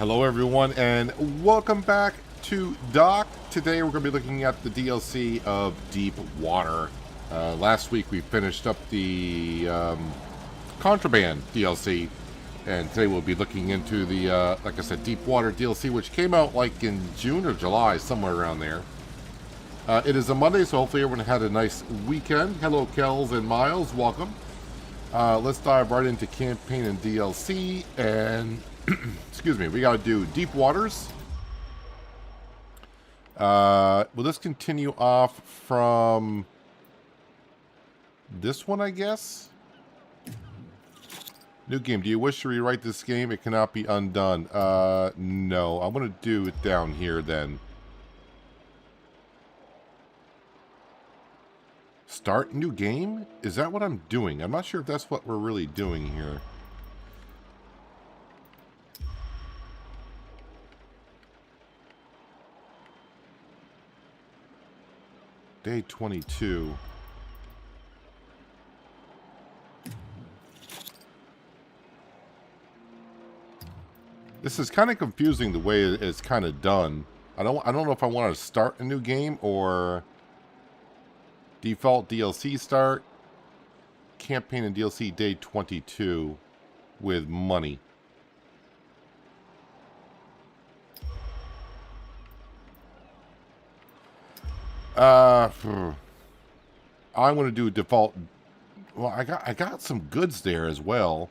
Hello everyone and welcome back to Doc. Today we're going to be looking at the DLC of Deep Water. Last week we finished up the Contraband DLC, and today we'll be looking into the, like I said, Deep Water DLC, which came out like in June or July, somewhere around there. It is a Monday, so hopefully everyone had a nice weekend. Hello Kells and Miles, welcome. Let's dive right into campaign and DLC, and excuse me, we got to do Deep Waters. Will this continue off from this one, I guess? New game. Do you wish to rewrite this game? It cannot be undone. No. I'm going to do it down here then. Start new game? Is that what I'm doing? I'm not sure if that's what we're really doing here. Day 22. This is kind of confusing the way it's kind of done. I don't know if I want to start a new game or default DLC start, campaign and DLC day 22 with money. I'm going to do default. Well, I got some goods there as well.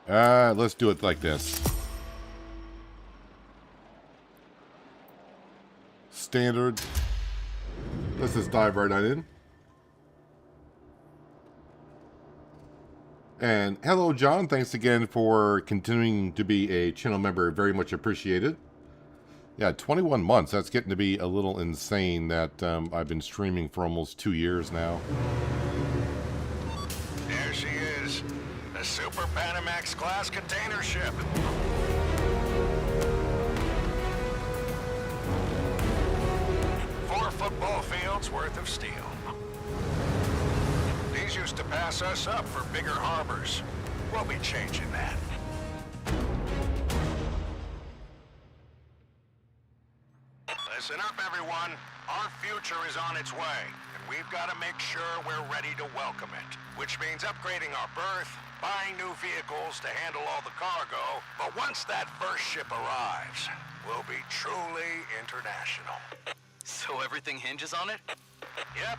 Let's do it like this. Standard. Let's just dive right on in. And hello, John. Thanks again for continuing to be a channel member. Very much appreciated. Yeah, 21 months. That's getting to be a little insane that I've been streaming for almost 2 years now. There she is. The Super Panamax class container ship. 4 football fields worth of steel. These used to pass us up for bigger harbors. We'll be changing that. Listen up, everyone. Our future is on its way, and we've got to make sure we're ready to welcome it. Which means upgrading our berth, buying new vehicles to handle all the cargo. But once that first ship arrives, we'll be truly international. So everything hinges on it? Yep,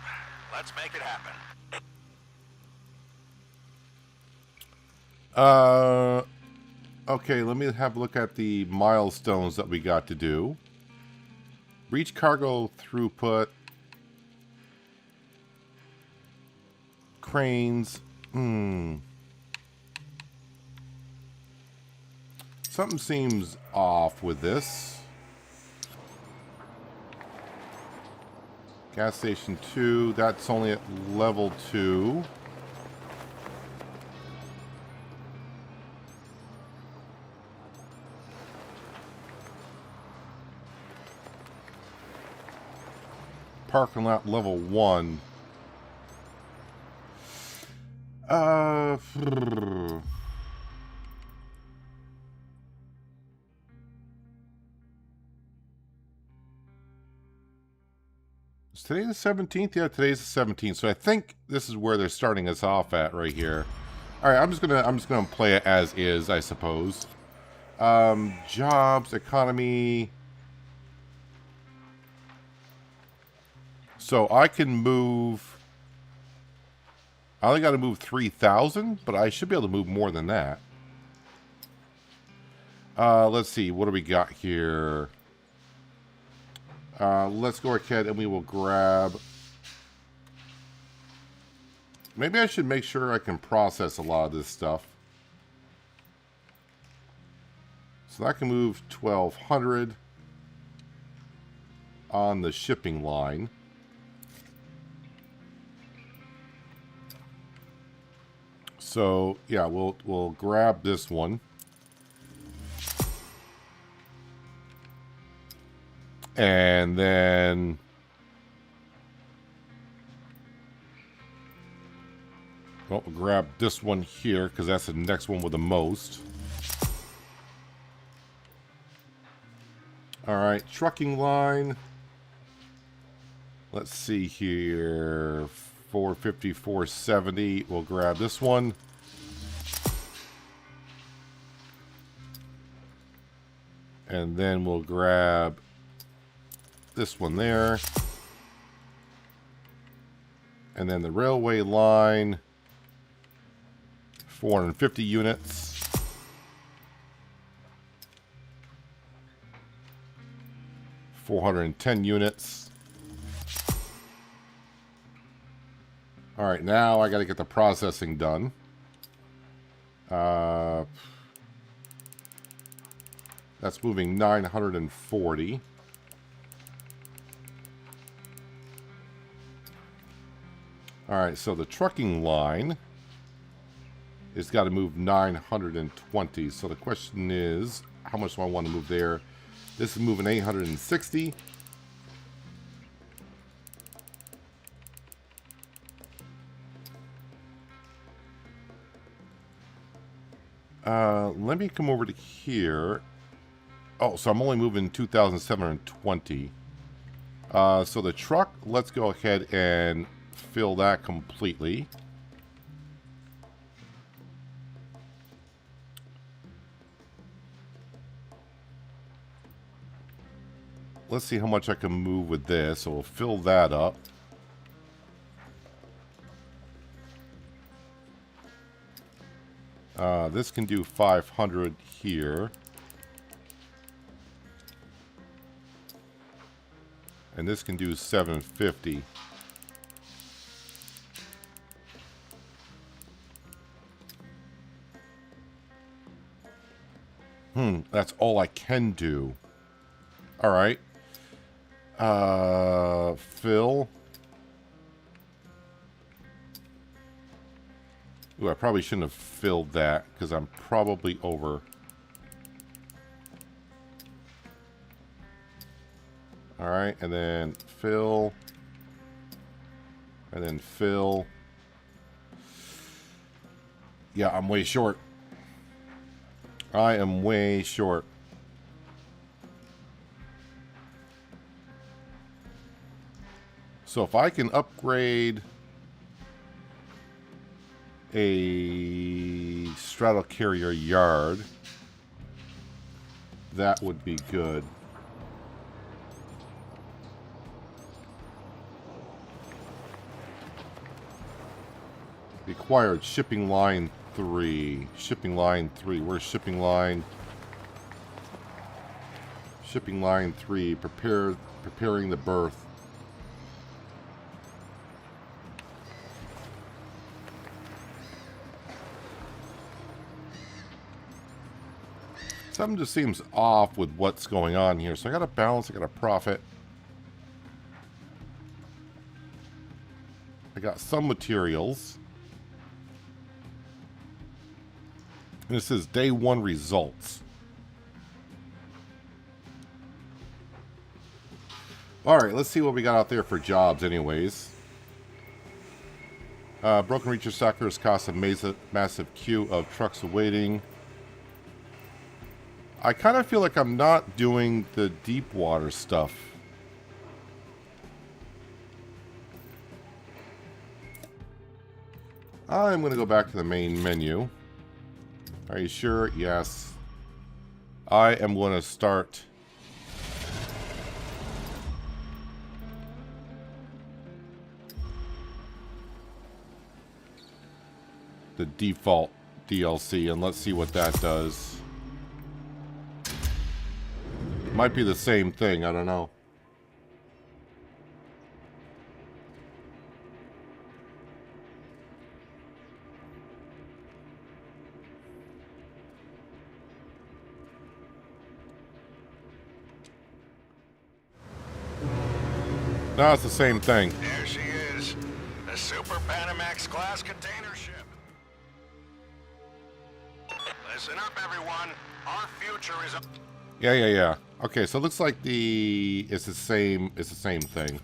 let's make it happen. Okay, let me have a look at the milestones that we got to do. Reach cargo throughput. Cranes. Something seems off with this. Gas station 2, that's only at level 2. Parking lot level 1. Is today the 17th? Yeah, today's the 17th. So I think this is where they're starting us off at right here. All right, I'm just gonna play it as is, I suppose. Jobs, economy. So I can move. I only got to move 3,000, but I should be able to move more than that. Let's see. What do we got here? Let's go ahead and we will grab. Maybe I should make sure I can process a lot of this stuff. So I can move 1,200 on the shipping line. So yeah, we'll grab this one. And then Well, we'll grab this one here because that's the next one with the most. All right, trucking line. Let's see here. 450, 470. We'll grab this one. And then we'll grab this one there. And then the railway line, 450 units. $410 units. All right, now I got to get the processing done. That's moving 940. All right, so the trucking line has got to move 920. So the question is, how much do I want to move there? This is moving 860. Let me come over to here. Oh, so I'm only moving 2,720. So the truck, let's go ahead and fill that completely. Let's see how much I can move with this. So we'll fill that up. This can do 500 here. And this can do 750. That's all I can do. All right. Fill. Ooh, I probably shouldn't have filled that because I'm probably over. All right, and then fill. And then fill. Yeah, I'm way short. I am way short. So if I can upgrade a straddle carrier yard, that would be good. Required shipping line 3. Shipping line 3. Where's shipping line? Shipping line 3. Preparing the berth. Something just seems off with what's going on here. So I got a balance, I got a profit. I got some materials. And this is day 1 results. Alright, let's see what we got out there for jobs anyways. Broken Reacher Suckers cost a massive queue of trucks awaiting. I kind of feel like I'm not doing the deep water stuff. I'm going to go back to the main menu. Are you sure? Yes. I am going to start the default DLC and let's see what that does. Might be the same thing, I don't know. No, it's the same thing. There she is, the Super Panamax class container ship. Listen up, everyone. Our future is up. Yeah. Okay, so it looks like it's the same thing.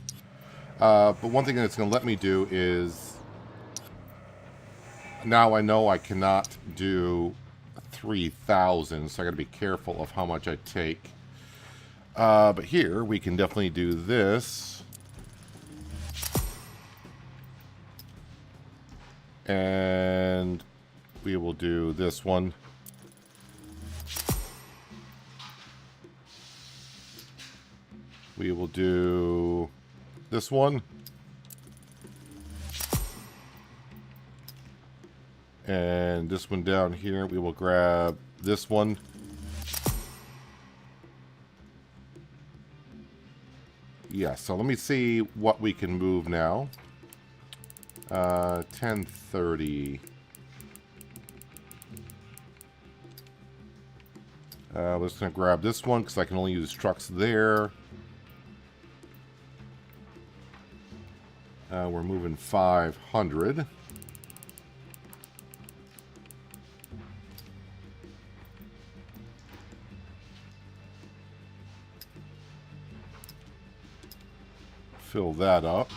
But one thing that it's going to let me do is now I know I cannot do 3,000, so I got to be careful of how much I take. But here we can definitely do this. And we will do this one. We will do this one. And this one down here, we will grab this one. Yeah, so let me see what we can move now. 1030. We're just going to grab this one because I can only use trucks there. We're moving 500. Fill that up.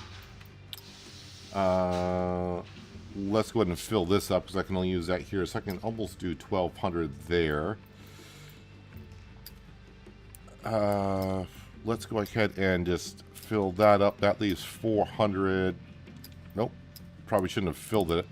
Let's go ahead and fill this up because I can only use that here. So I can almost do 1,200 there. Let's go ahead and just fill that up. That leaves 400. Nope. Probably shouldn't have filled it.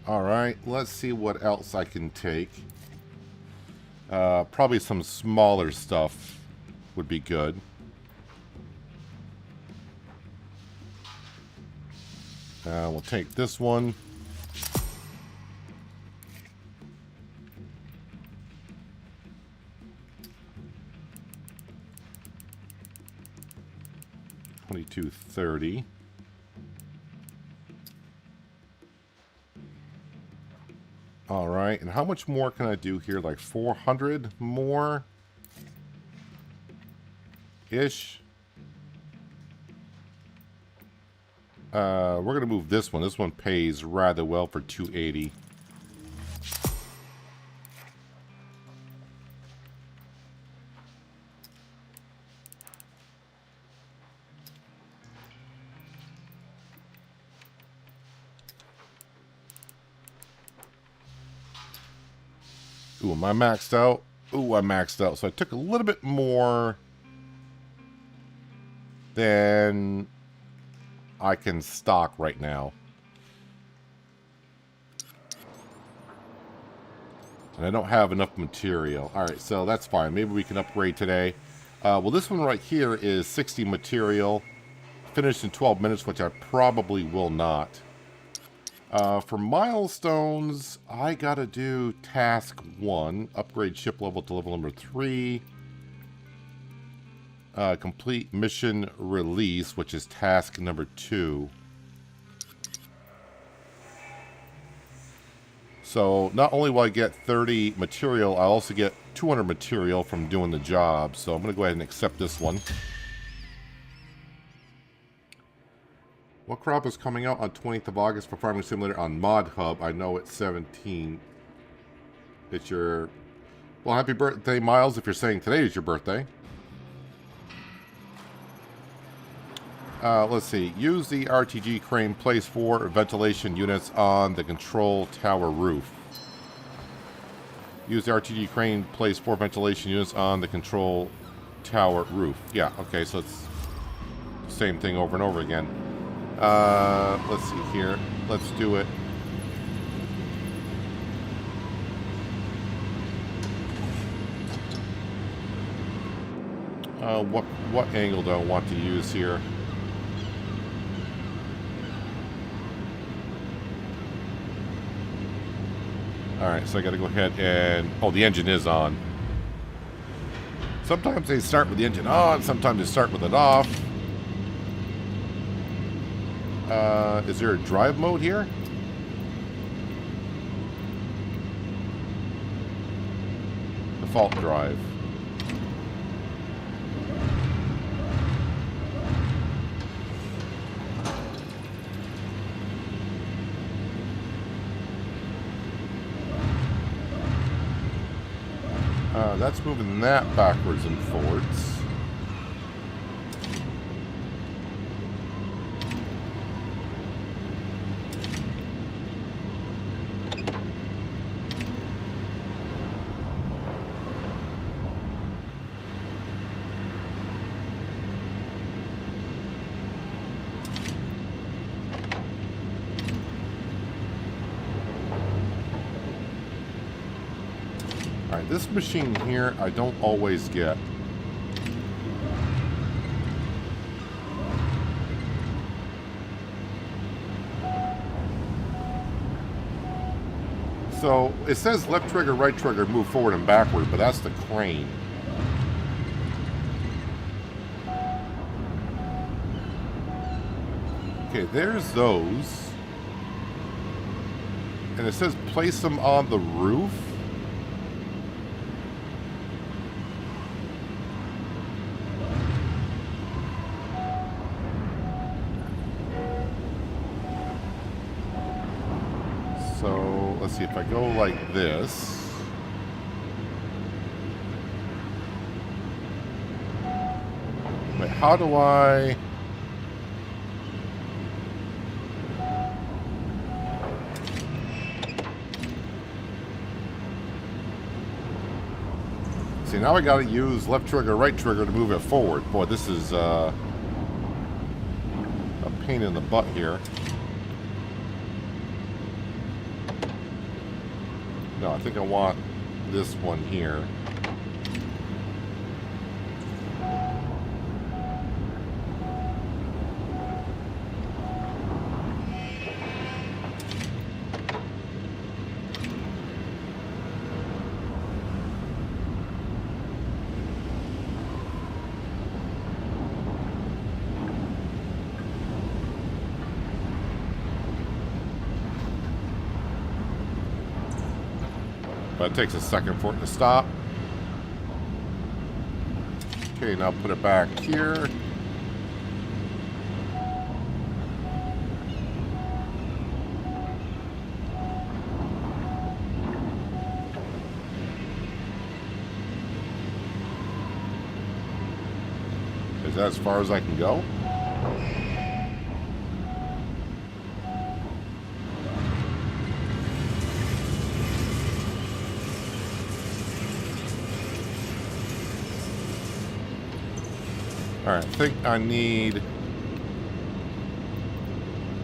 Alright, let's see what else I can take. Probably some smaller stuff would be good. We'll take this one. $22.30. All right, and how much more can I do here? Like 400 more ish. We're gonna move this one. This one pays rather well for 280. Ooh, am I maxed out? Ooh, I maxed out. So I took a little bit more than I can stock right now. And I don't have enough material. Alright, so that's fine. Maybe we can upgrade today. Well, this one right here is 60 material. Finished in 12 minutes, which I probably will not. For milestones, I gotta do task 1. Upgrade ship level to level number 3. Complete mission release, which is task number 2. So not only will I get 30 material, I also get 200 material from doing the job. So I'm going to go ahead and accept this one. What crop is coming out on 20th of August for Farming Simulator on Mod Hub? I know it's 17. It's your... Well, happy birthday, Miles, if you're saying today is your birthday. Let's see. Use the RTG crane. Place 4 ventilation units on the control tower roof. Use the RTG crane. Place 4 ventilation units on the control tower roof. Yeah, okay, so it's the same thing over and over again. Let's see here. Let's do it. What angle do I want to use here? Alright, so I gotta go ahead and... Oh, the engine is on. Sometimes they start with the engine on, sometimes they start with it off. Is there a drive mode here? Default drive. That's moving that backwards and forwards. Alright, this machine here, I don't always get. So, it says left trigger, right trigger, move forward and backward, but that's the crane. Okay, there's those. And it says place them on the roof. So, let's see, if I go like this. Wait, how do I... See, now I gotta use left trigger, right trigger to move it forward. Boy, this is a pain in the butt here. No, I think I want this one here. But it takes a second for it to stop. Okay, now put it back here. Is that as far as I can go? Alright, I think I need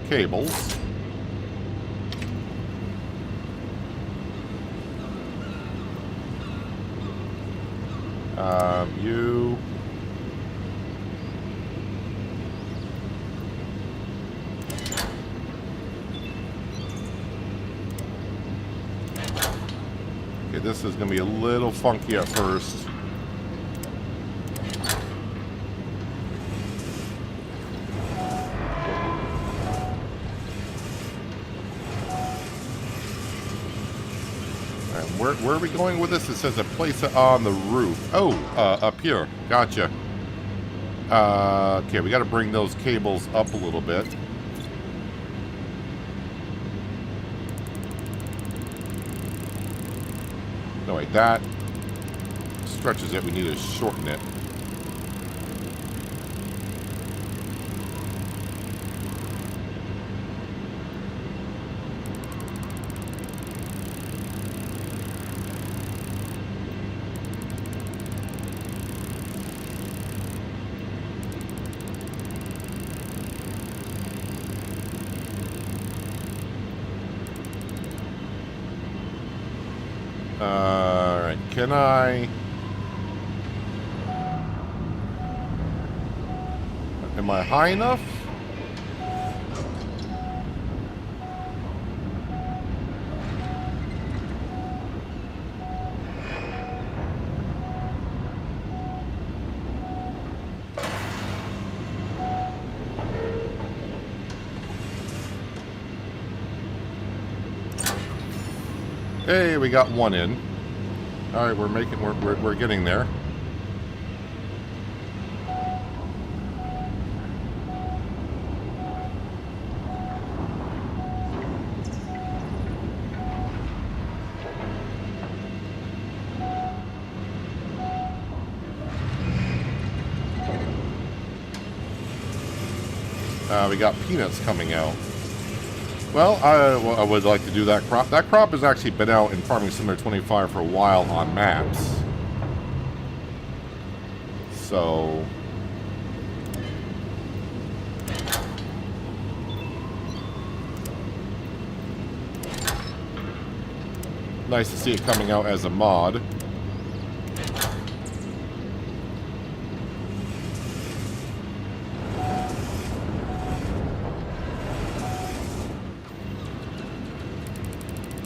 cables. You... Okay, this is going to be a little funky at first. Where are we going with this? It says to place it on the roof. Oh, up here. Gotcha. Okay, we got to bring those cables up a little bit. No, wait, that stretches it. We need to shorten it. Alright, can I... Am I high enough? Hey, we got one in. All right, we're getting there. We got peanuts coming out. Well, I would like to do that crop. That crop has actually been out in Farming Simulator 25 for a while on maps. So... nice to see it coming out as a mod.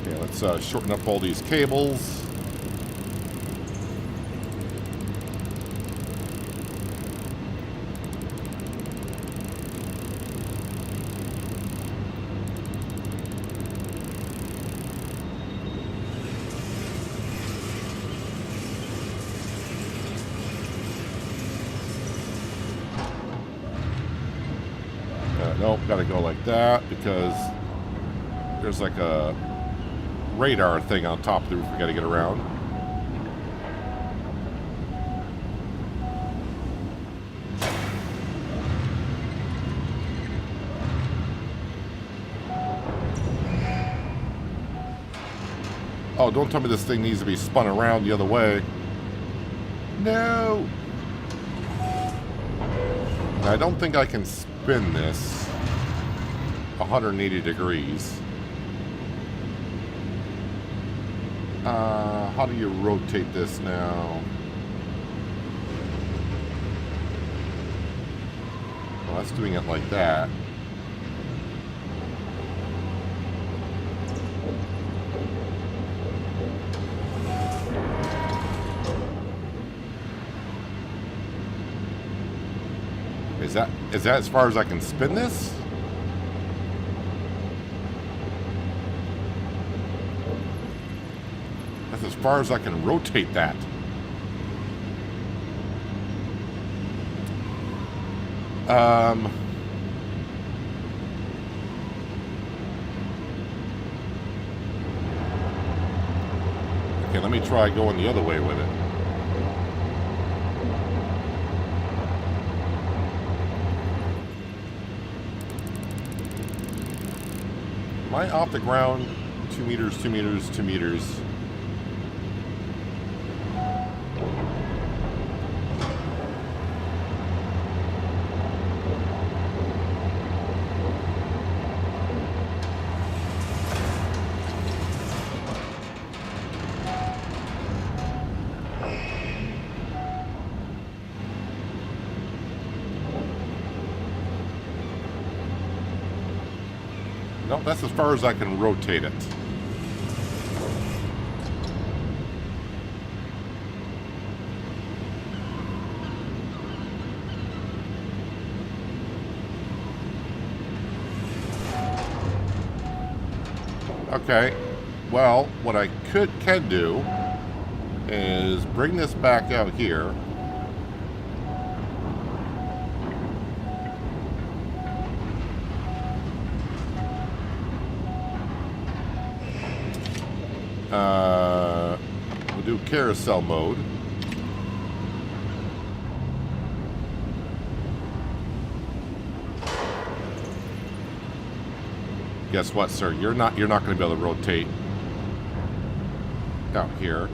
Okay, let's shorten up all these cables. Nope, gotta go like that because there's like a radar thing on top of the roof we gotta get around. Oh, don't tell me this thing needs to be spun around the other way. No! I don't think I can spin this 180 degrees. How do you rotate this now? Well, that's doing it like that. Is that as far as I can spin this? That's as far as I can rotate that. Okay, let me try going the other way with it. Am I off the ground? 2 meters, 2 meters, 2 meters. Nope, that's as far as I can rotate it. Okay, well, what I can do is bring this back out here. We'll do carousel mode. Guess what, sir? You're not going to be able to rotate out here.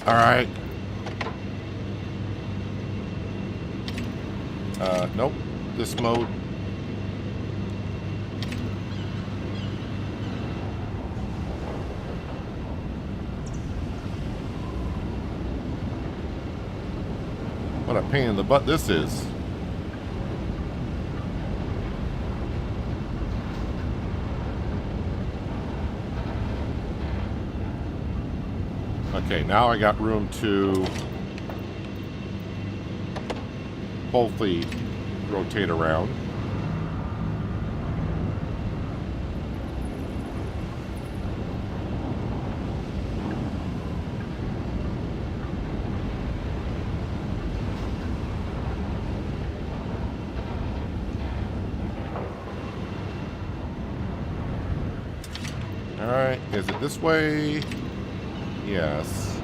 All right. Nope. This mode. What a pain in the butt this is. Okay, now I got room to hopefully rotate around. Alright, is it this way? Yes.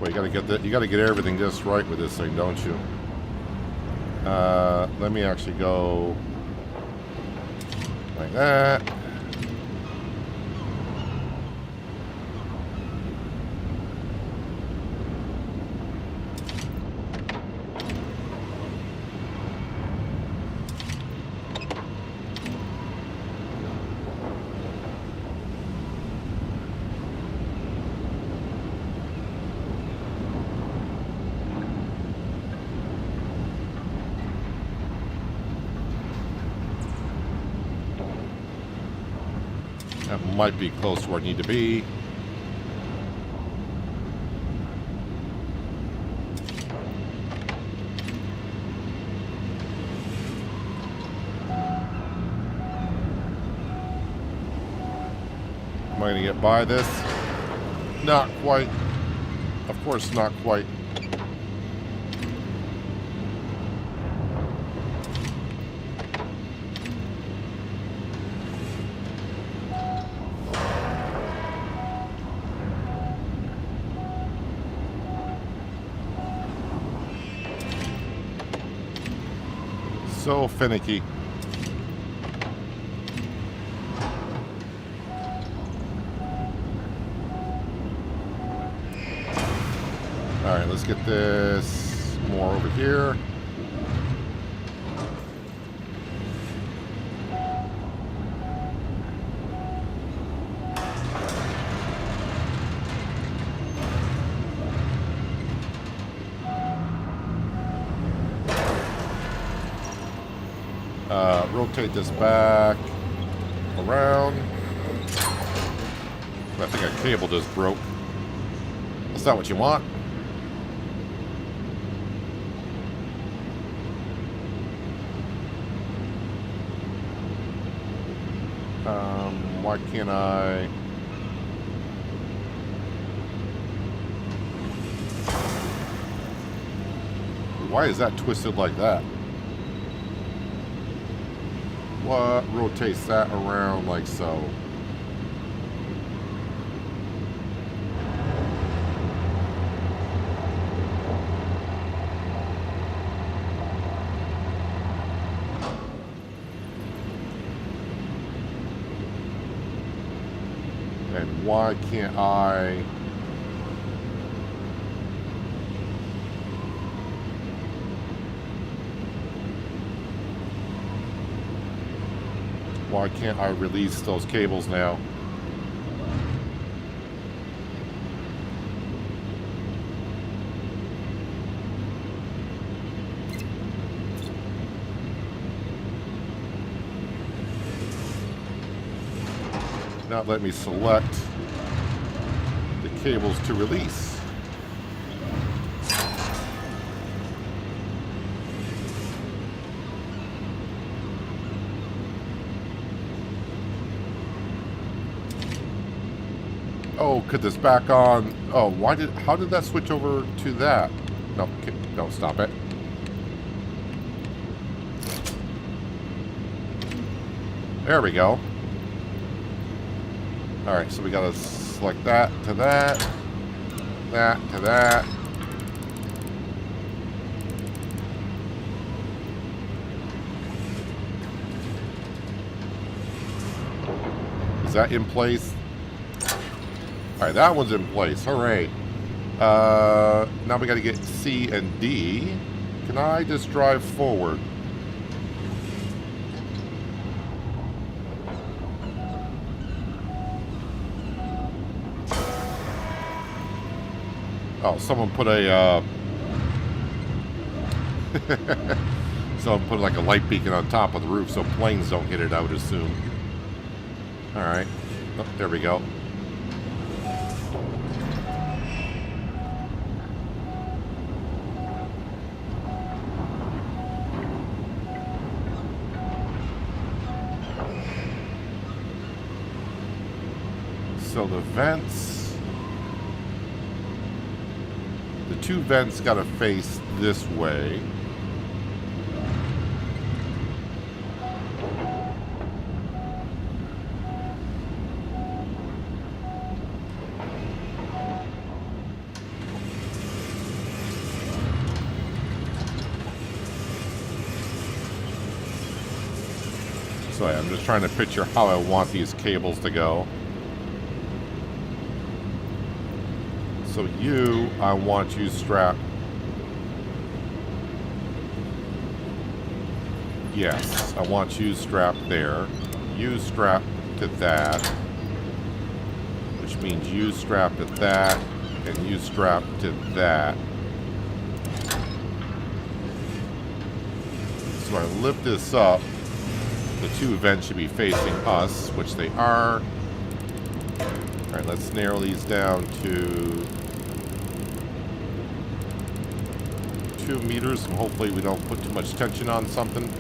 Well, you gotta get that. You gotta get everything just right with this thing, don't you? Let me actually go like that. That might be close to where I need to be. Am I going to get by this? Not quite. Of course, not quite. So finicky. All right, let's get this more over here. Rotate this back around. I think a cable just broke. That's not what you want. Why can't I? Why is that twisted like that? What rotates that around like so? And why can't I? Why can't I release those cables now? Not let me select the cables to release. Oh, could this back on? Oh, how did that switch over to that? No, don't stop it. There we go. All right, so we gotta select that to that, that to that. Is that in place? All right, that one's in place. All right. Now we got to get C and D. Can I just drive forward? Oh, someone put a someone put like a light beacon on top of the roof so planes don't hit it, I would assume. All right. Oh, there we go. So the vents, the two vents got to face this way. So I'm just trying to picture how I want these cables to go. So I want you strapped. Yes, I want you strapped there. You strapped to that. Which means you strapped to that, and you strapped to that. So I lift this up. The two vents should be facing us, which they are. Alright, let's narrow these down to 2 meters, and hopefully we don't put too much tension on something.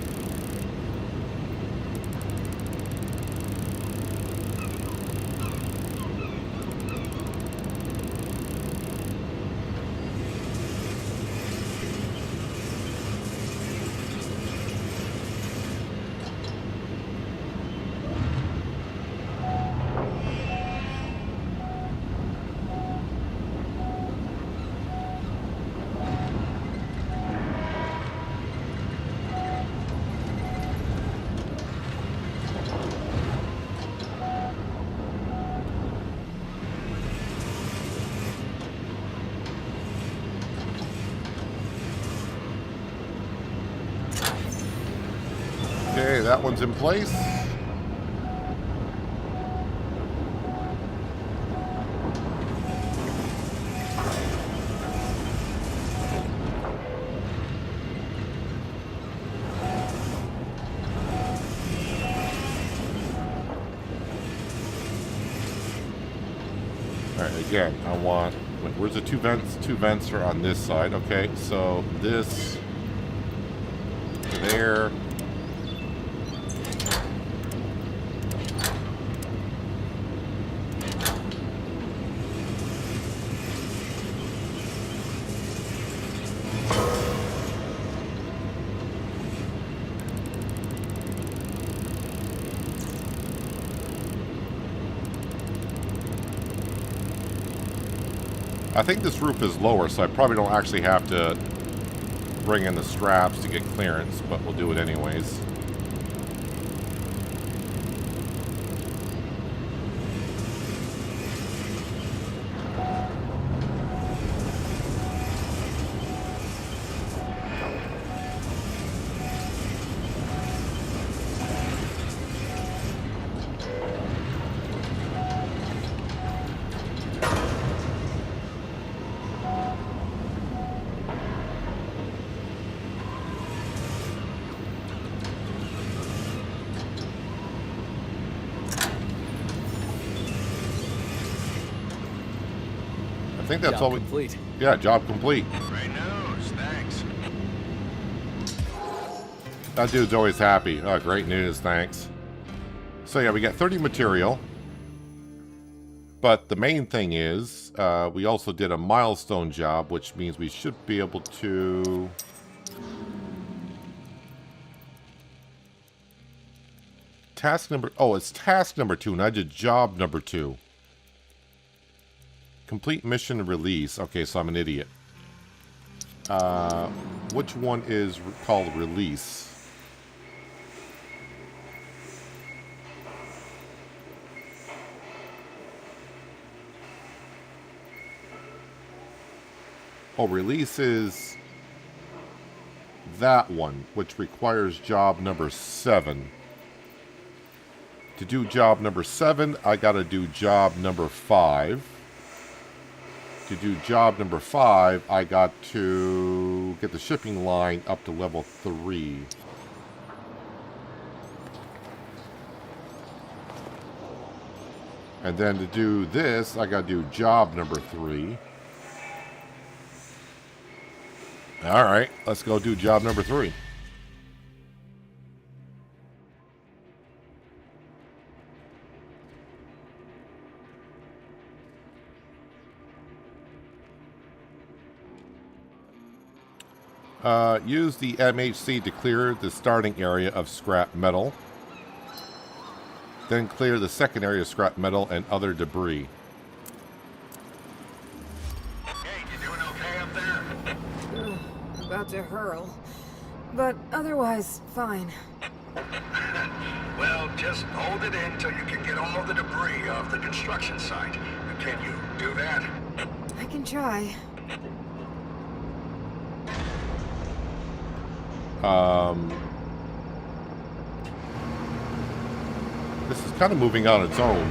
Okay, that one's in place. Alright, again, I want... Wait, where's the two vents? Two vents are on this side. Okay, so this... there... I think this roof is lower, so I probably don't actually have to bring in the straps to get clearance, but we'll do it anyways. I think that's Job all we... complete. Yeah, job complete. Great news, thanks. That dude's always happy. Oh, great news, thanks. So yeah, we got 30 material. But the main thing is, we also did a milestone job, which means we should be able to... Task number... Oh, it's task number 2, and I did job number 2. Complete mission release. Okay, so I'm an idiot. Which one is called release? Oh, release is that one, which requires job number 7. To do job number 7, I gotta do job number 5. To do job number 5, I got to get the shipping line up to level 3. And then to do this, I got to do job number 3. Alright, let's go do job number 3. Use the MHC to clear the starting area of scrap metal. Then clear the second area of scrap metal and other debris. Hey, you doing okay up there? About to hurl. But otherwise, fine. Well, just hold it in till you can get all the debris off the construction site. Can you do that? I can try. This is kind of moving on its own.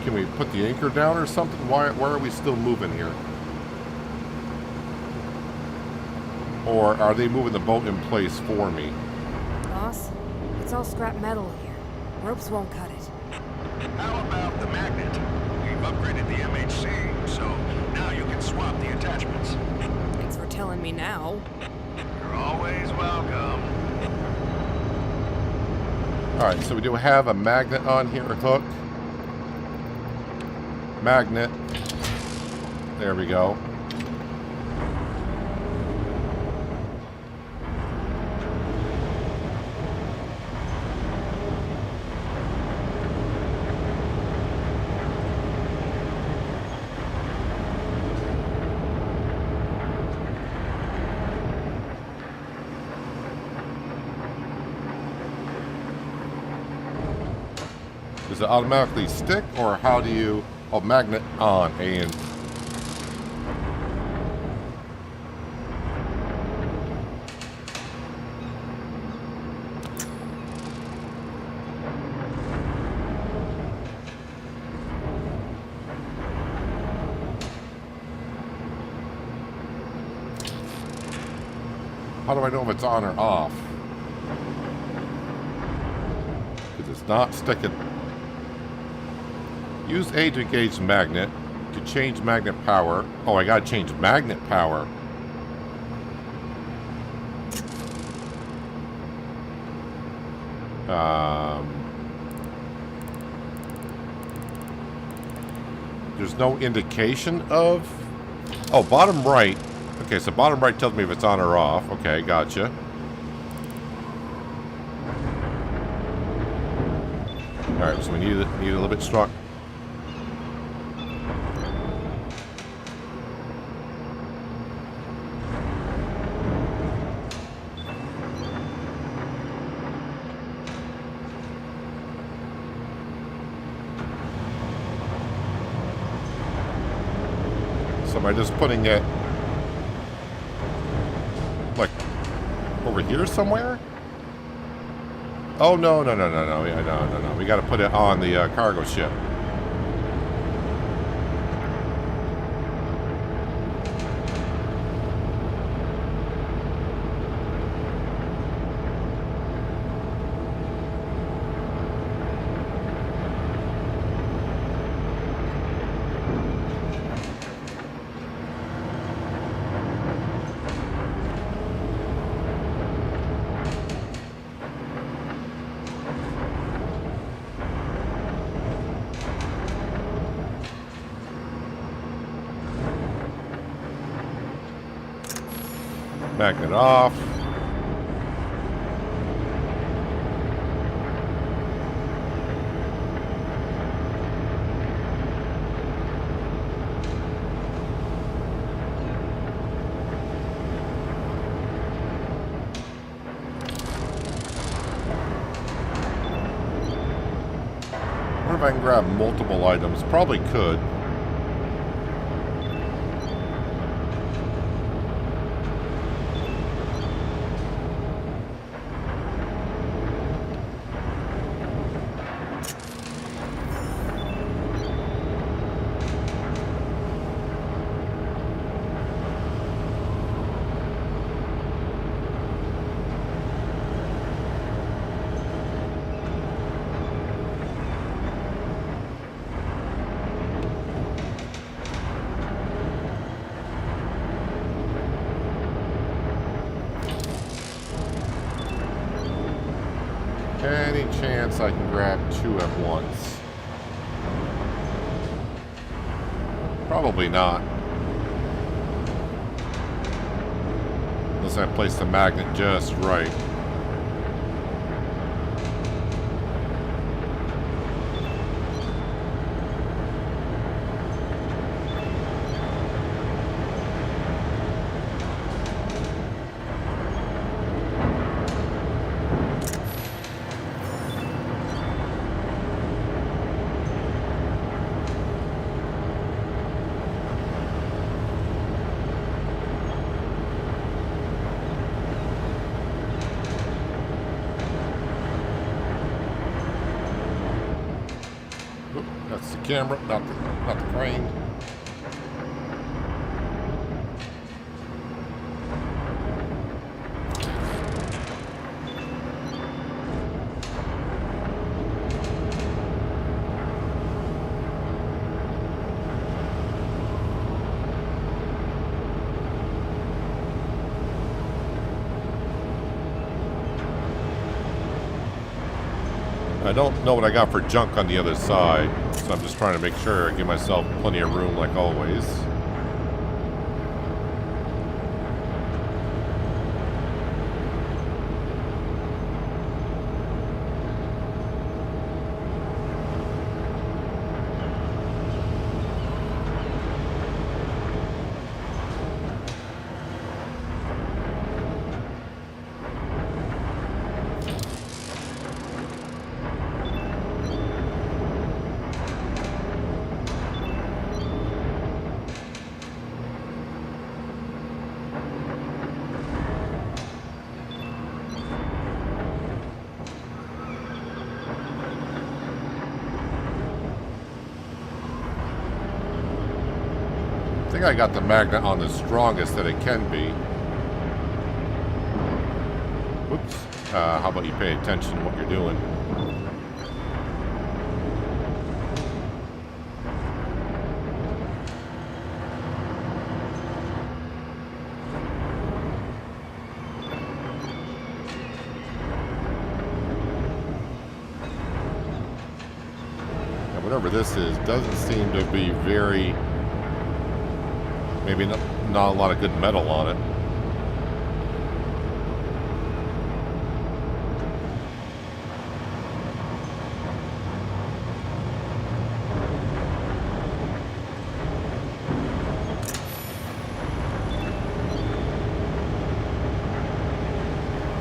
Can we put the anchor down or something? Why are we still moving here? Or are they moving the boat in place for me? Boss, it's all scrap metal here. Ropes won't cut it. How about the magnet? We've upgraded the MHC, so now you can swap the attachments. Thanks for telling me now. You're always welcome. Alright, so we do have a magnet on here, a hook. Magnet. There we go. Does it automatically stick, or how do you... Oh, magnet on, and... How do I know if it's on or off? Because it's not sticking. Use A to engage magnet. To change magnet power. Oh, I gotta change magnet power. There's no indication of... Oh, bottom right. Okay, so bottom right tells me if it's on or off. Okay, gotcha. Alright, so we need a little bit strong. So am I just putting it like over here somewhere? Oh no. Yeah, no. We gotta put it on the cargo ship. Magnet off. I wonder if I can grab multiple items. Probably could. Any chance I can grab two at once? Probably not. Unless I place the magnet just right. camera, not the crane. I don't know what I got for junk on the other side, so I'm just trying to make sure I give myself plenty of room like always. I think I got the magnet on the strongest that it can be. Whoops. How about you pay attention to what you're doing? Now, whatever this is, doesn't seem to be very... Maybe not a lot of good metal on it.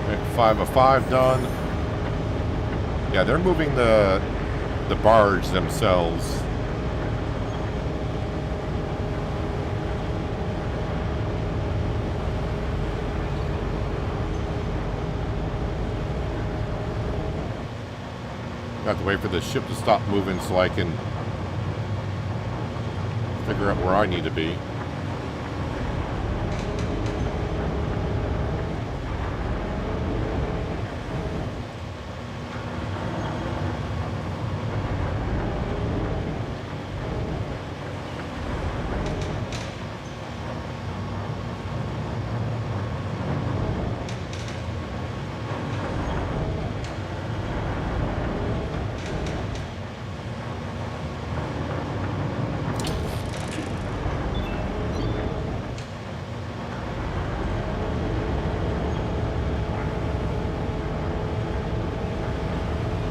Okay, 5 of 5 done. Yeah, they're moving the barge themselves. I have to wait for the ship to stop moving so I can figure out where I need to be.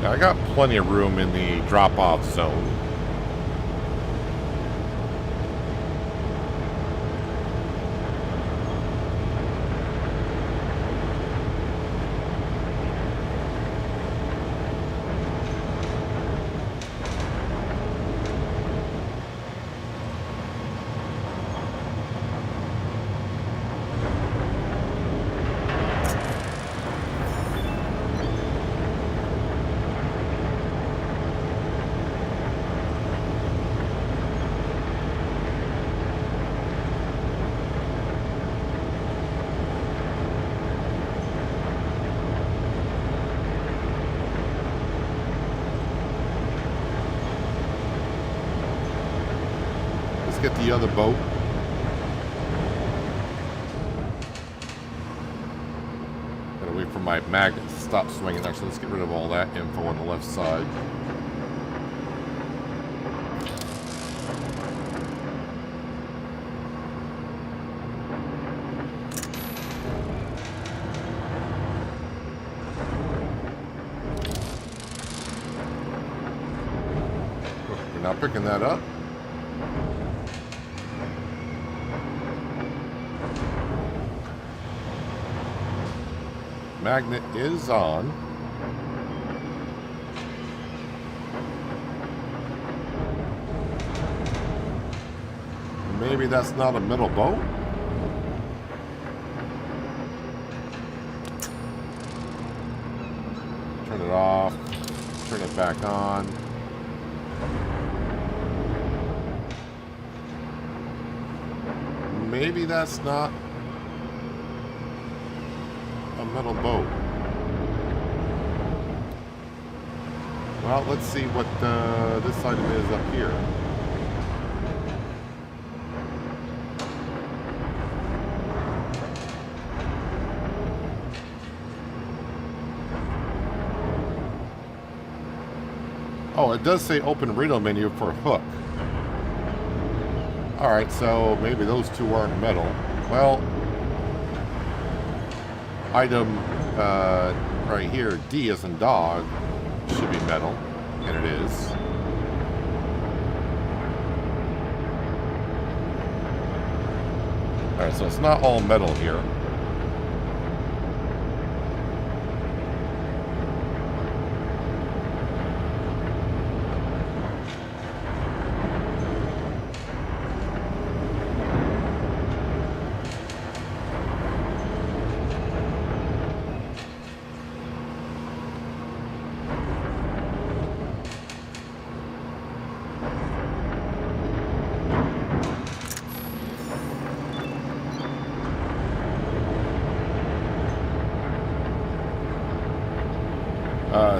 I got plenty of room in the drop-off zone. Get the other boat. Gotta wait for my magnet to stop swinging. Actually, let's get rid of all that info on the left side. We're not picking that up. Magnet is on. Maybe that's not a middle boat. Turn it off. Turn it back on. maybe that's not a metal boat. Well, let's see what this item is up here. Oh, it does say open radio menu for hook. Alright, so maybe those two aren't metal. Well, item right here, D as in dog, should be metal, and it is. Alright, so it's not all metal here.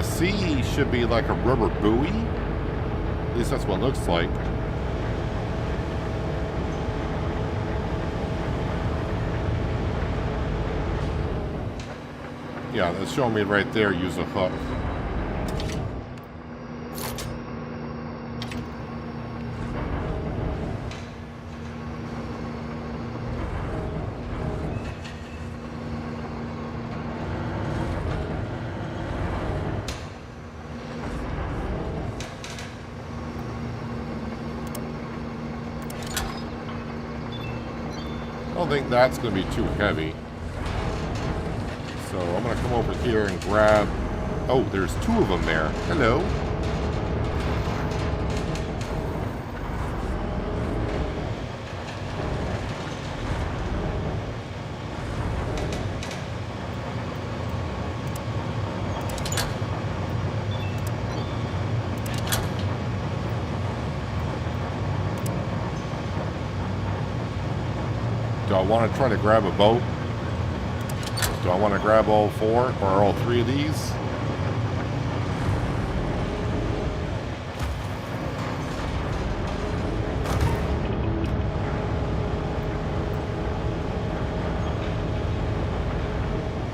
C should be like a rubber buoy. At least that's what it looks like. Yeah, that's showing me right there, use a hook. I don't think that's going to be too heavy. So I'm going to come over here and grab... Oh, there's two of them there. Hello. Do I want to try to grab a boat? Do I want to grab all four or all three of these?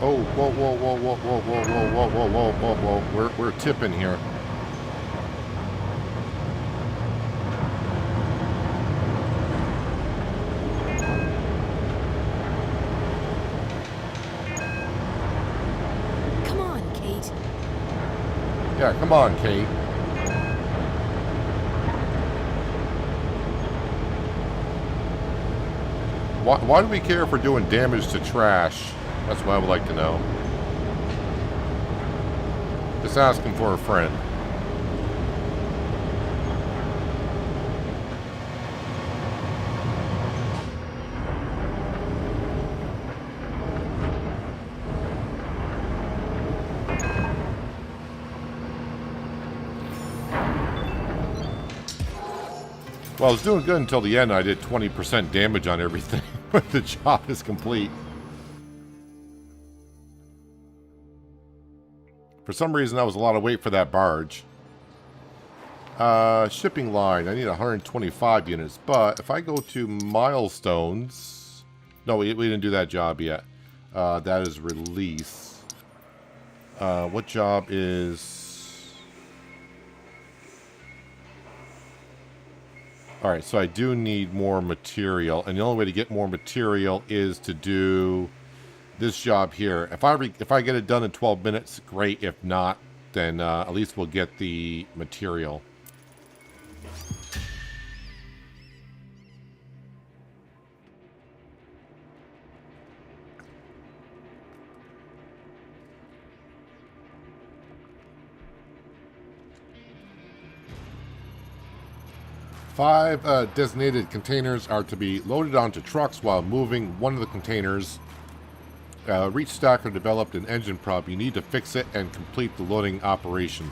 Oh, whoa, whoa, whoa, whoa, whoa, whoa, whoa, whoa, whoa, whoa, whoa, whoa. We're tipping here. Yeah, come on, Kate. Why do we care if we're doing damage to trash? That's what I would like to know. Just asking for a friend. Well, I was doing good until the end. I did 20% damage on everything, but the job is complete. For some reason, that was a lot of weight for that barge. Shipping line. I need 125 units, but if I go to milestones... No, we didn't do that job yet. That is release. What job is... Alright, so I do need more material, and the only way to get more material is to do this job here. If I get it done in 12 minutes, great. If not, then at least we'll get the material. Five designated containers are to be loaded onto trucks while moving. One of the containers, reach stacker developed an engine prop. You need to fix it and complete the loading operation.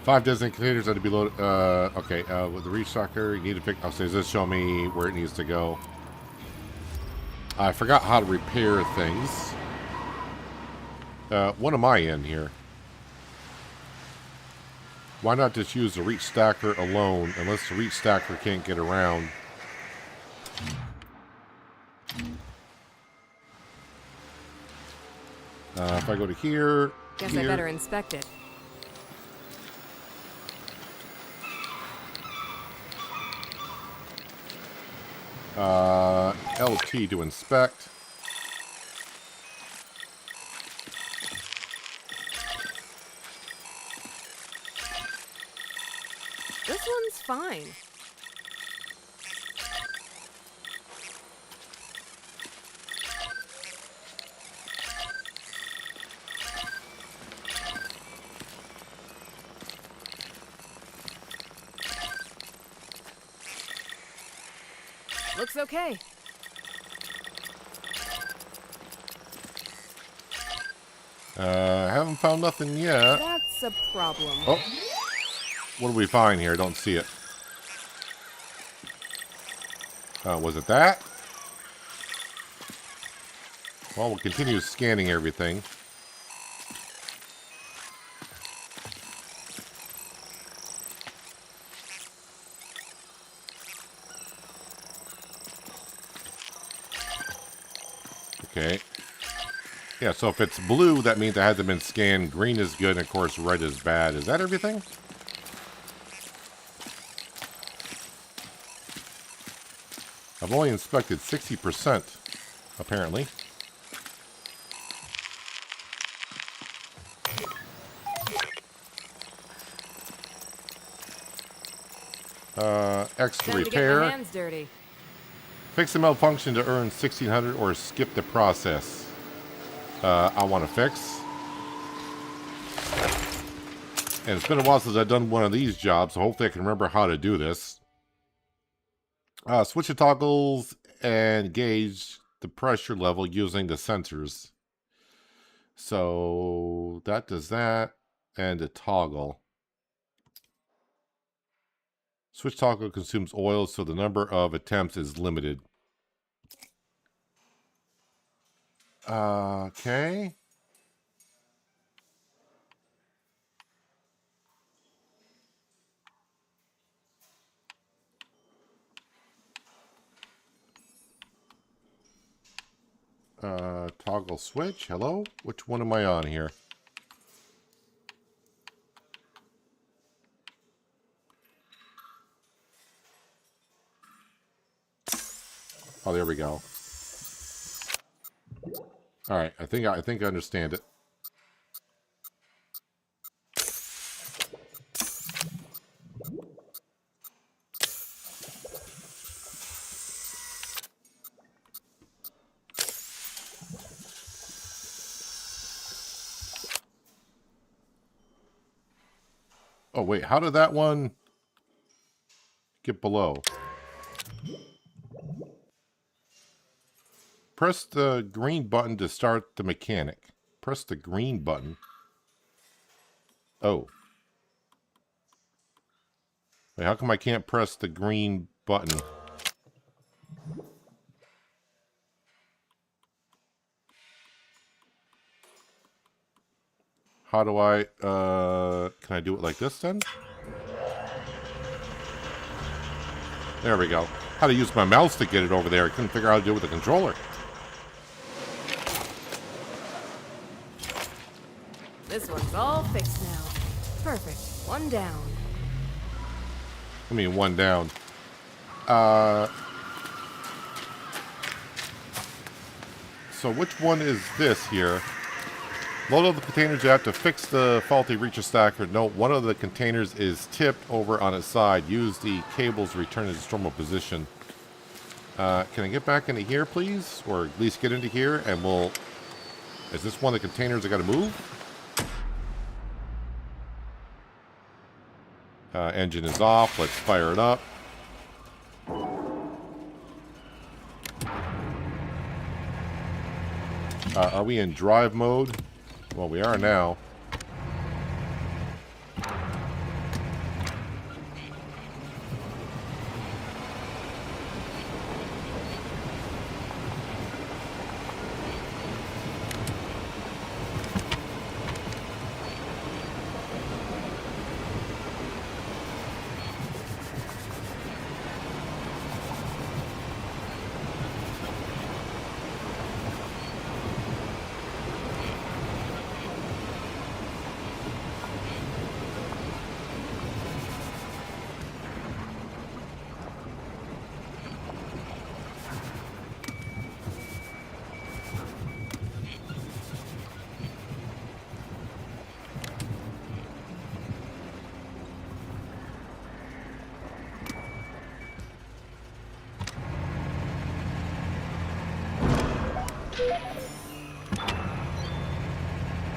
5 designated containers that to be loaded. Okay, with the reach sucker, you need to pick. Oh, so does this show me where it needs to go? I forgot how to repair things. What am I in here? Why not just use the reach stacker alone, unless the reach stacker can't get around? If I go to here, Guess I better inspect it. LT to inspect. This one's fine. Looks okay. Haven't found nothing yet. That's a problem. Oh, what do we find here? I don't see it. Was it that? Well, we'll continue scanning everything. Okay. Yeah, so if it's blue, that means it hasn't been scanned. Green is good, and of course, red is bad. Is that everything? I've only inspected 60%, apparently. X to Time to get my repair. hands dirty. Fix the malfunction to earn 1600 or skip the process. I want to fix. And it's been a while since I've done one of these jobs, so hopefully I can remember how to do this. Switch the toggles and gauge the pressure level using the sensors. So that does that, and a toggle. Switch toggle consumes oil, so the number of attempts is limited. Okay. Toggle switch. Hello? Which one am I on here? Oh, there we go. All right, I think I understand it. Oh wait, how did that one get below? Press the green button to start the mechanic. Press the green button. Oh. Wait, how come I can't press the green button? How do I, can I do it like this then? There we go. How to use my mouse to get it over there. I couldn't figure out how to do it with the controller. This one's all fixed now. Perfect. One down. I mean, one down. So which one is this here? Load all the containers. You have to fix the faulty reacher stacker. Note, one of the containers is tipped over on its side. Use the cables to return to its normal position. Can I get back into here, please? Or at least get into here, and we'll... Is this one of the containers I gotta move? Engine is off. Let's fire it up. Are we in drive mode? Well, we are now.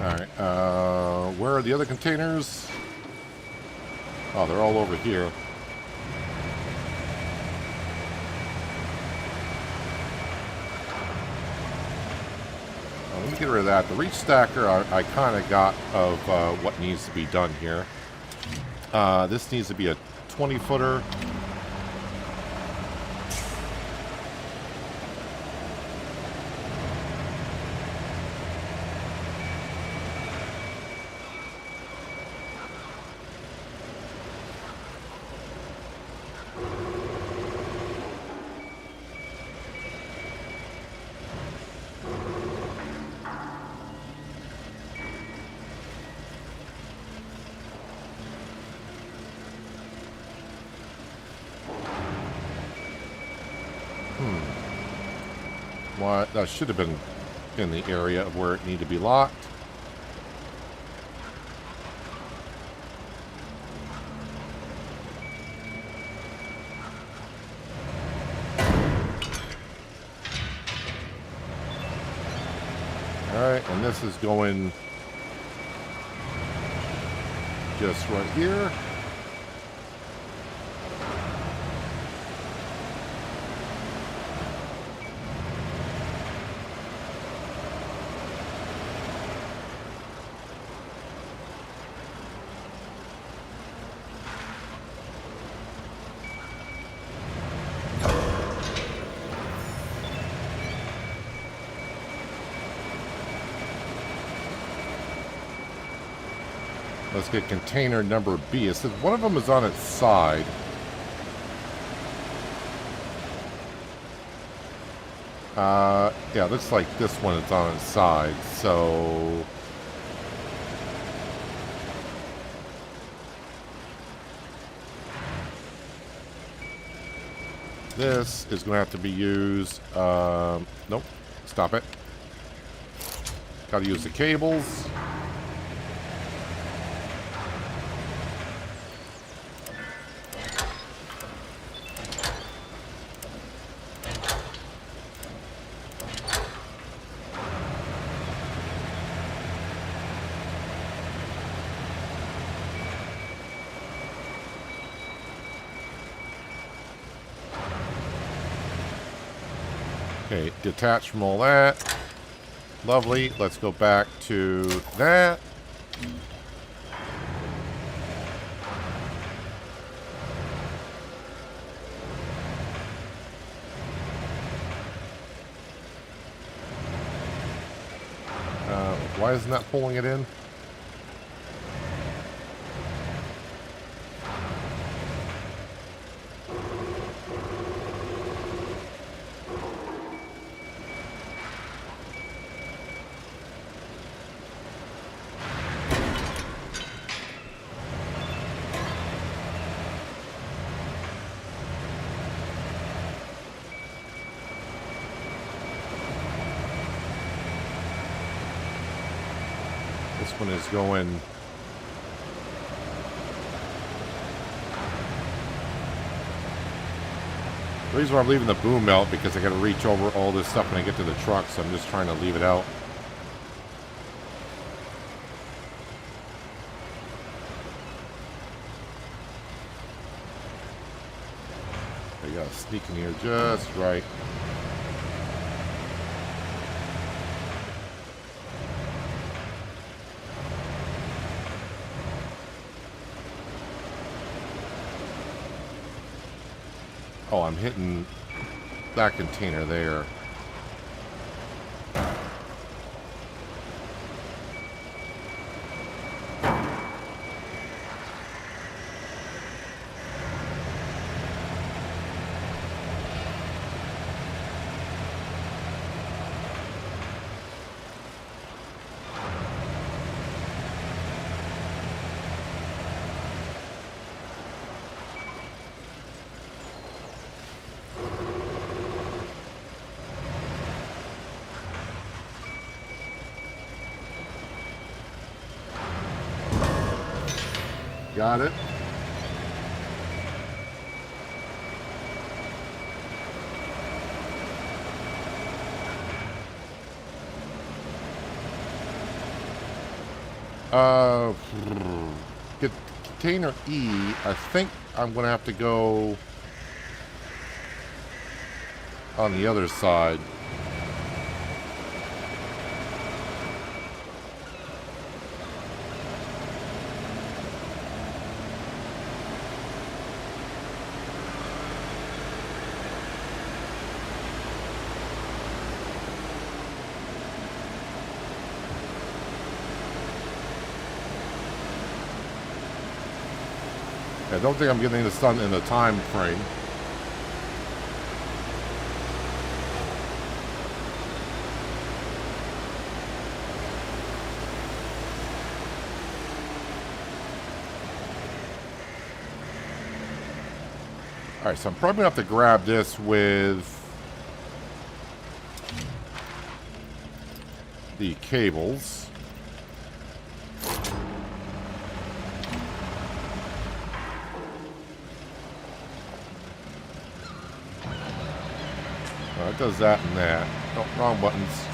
Alright, where are the other containers? Oh, they're all over here. Let me get rid of that. The reach stacker I kind of got of what needs to be done here. This needs to be a 20-footer. What? That should have been in the area of where it needed to be locked. Alright, and this is going just right here. Let's get container number B. It says one of them is on its side. Yeah, looks like this one is on its side, so... This is going to have to be used... nope. Stop it. Got to use the cables. Okay, detach from all that. Lovely. Let's go back to that. Why isn't that pulling it in? This one is going... The reason why I'm leaving the boom out because I got to reach over all this stuff when I get to the truck, so I'm just trying to leave it out. I got to sneak in here just right. Oh, I'm hitting that container there. Got it. Uh, get container E. I think I'm gonna have to go on the other side. I don't think I'm getting this done in the time frame. Alright, so I'm probably going to have to grab this with the cables. It does that and that. Oh, wrong buttons.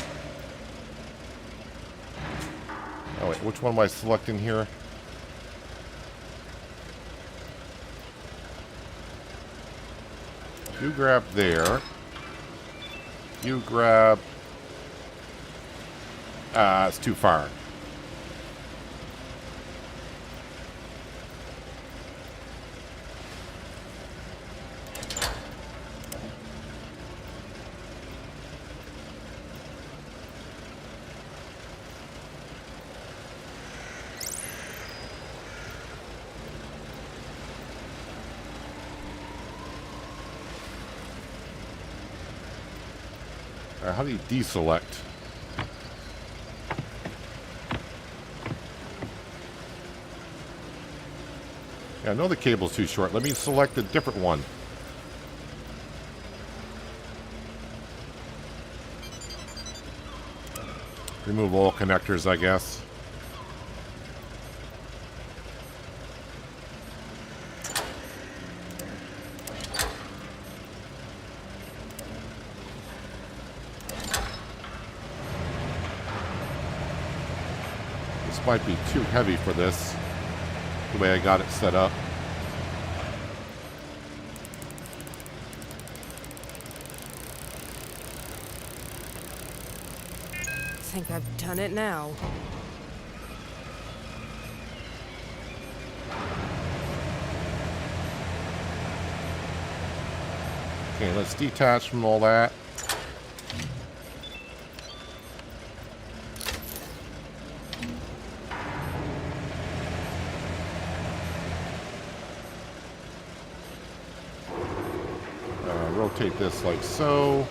Oh wait, which one am I selecting here? You grab there. You grab... it's too far. How do you deselect? Yeah, I know the cable's too short. Let me select a different one. Remove all connectors, I guess. Might be too heavy for this, the way I got it set up. I think I've done it now. Okay, let's detach from all that. Rotate this like so.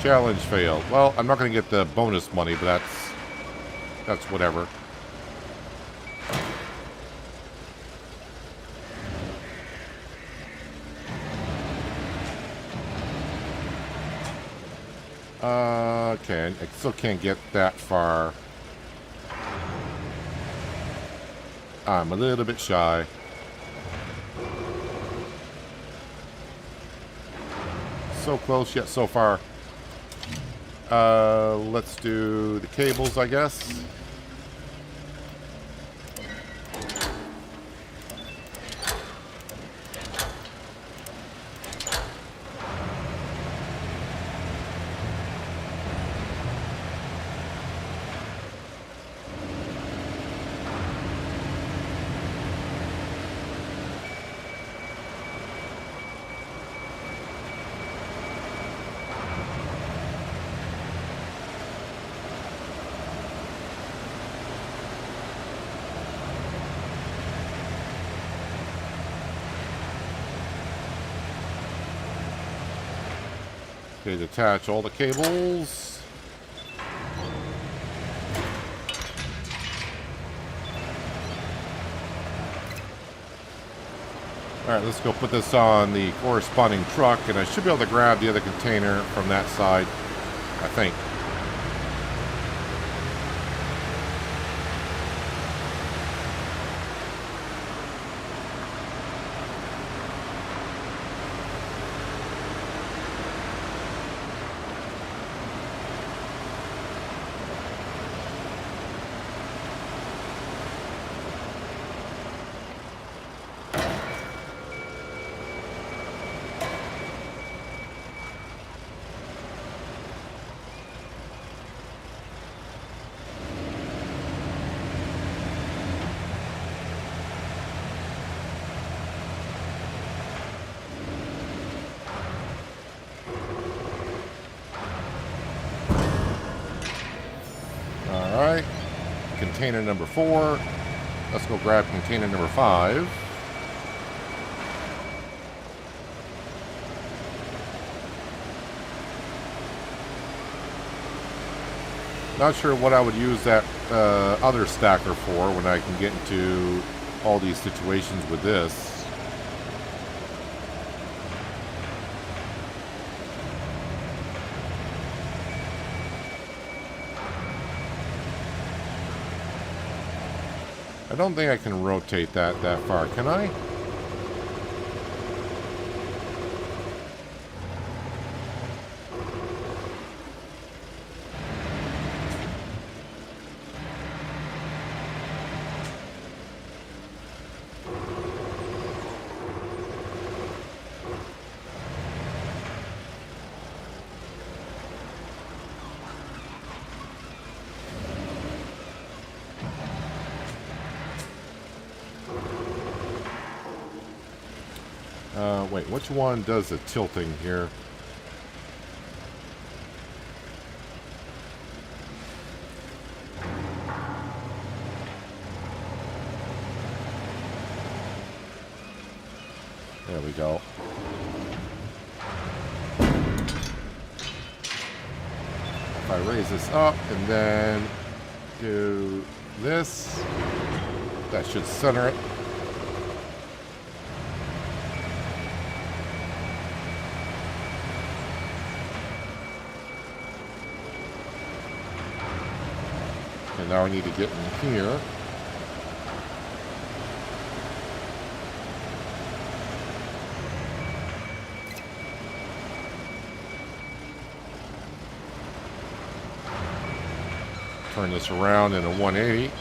Challenge failed. Well, I'm not going to get the bonus money, but that's whatever. Okay, I still can't get that far. I'm a little bit shy. So close, yet so far. Let's do the cables, I guess. Okay, detach all the cables. Alright, let's go put this on the corresponding truck, and I should be able to grab the other container from that side, I think. Alright. Container number 4. Let's go grab container number 5. Not sure what I would use that other stacker for when I can get into all these situations with this. I don't think I can rotate that far, can I? Wait, which one does the tilting here? There we go. If I raise this up and then do this, that should center it. And now I need to get in here. Turn this around in a 180.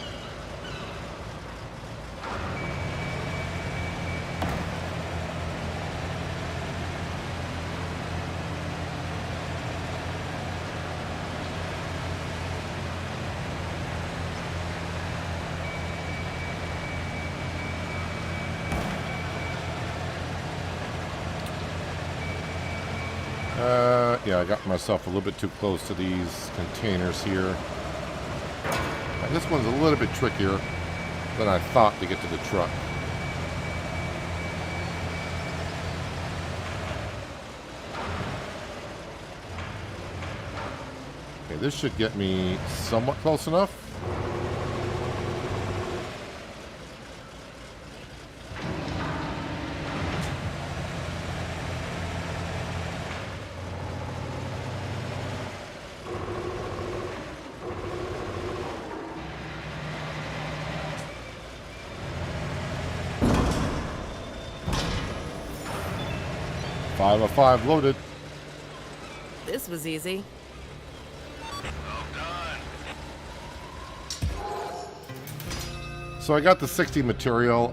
Yeah, I got myself a little bit too close to these containers here. And this one's a little bit trickier than I thought to get to the truck. Okay, this should get me somewhat close enough. Five of 5 loaded. This was easy. So I got the 60 material.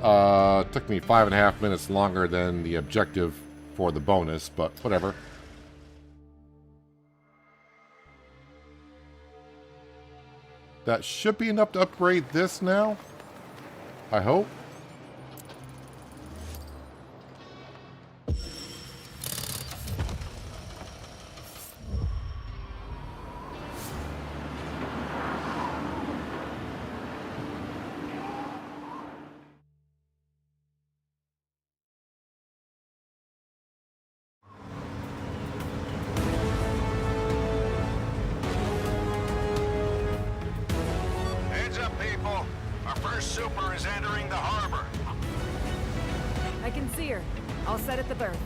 Took me 5.5 minutes longer than the objective for the bonus, but whatever. That should be enough to upgrade this now. I hope. Super is entering the harbor. I can see her. All set at the berth.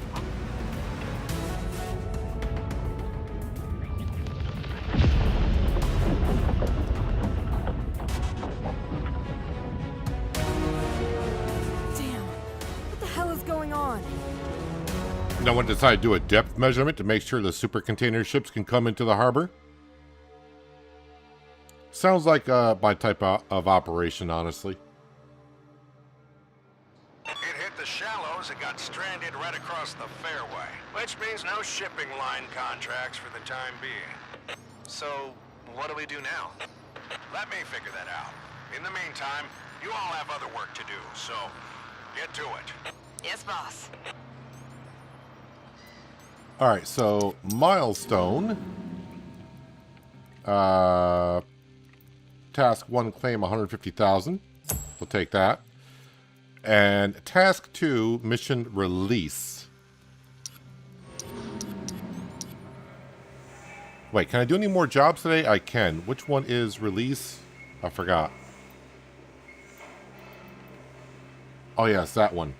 Damn. What the hell is going on? No one decided to do a depth measurement to make sure the super container ships can come into the harbor? Sounds like my type of operation, honestly. It hit the shallows and got stranded right across the fairway, which means no shipping line contracts for the time being. So, what do we do now? Let me figure that out. In the meantime, you all have other work to do, so get to it. Yes, boss. Alright, so milestone. task 1 claim 150,000. We'll take that. And task 2 mission release. Wait, can I do any more jobs today? I can. Which one is release? I forgot. Oh yes, that one.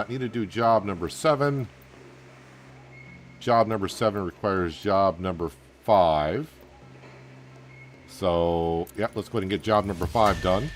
Need to do job number 7. Job number 7 requires job number 5. So, yeah, let's go ahead and get job number 5 done.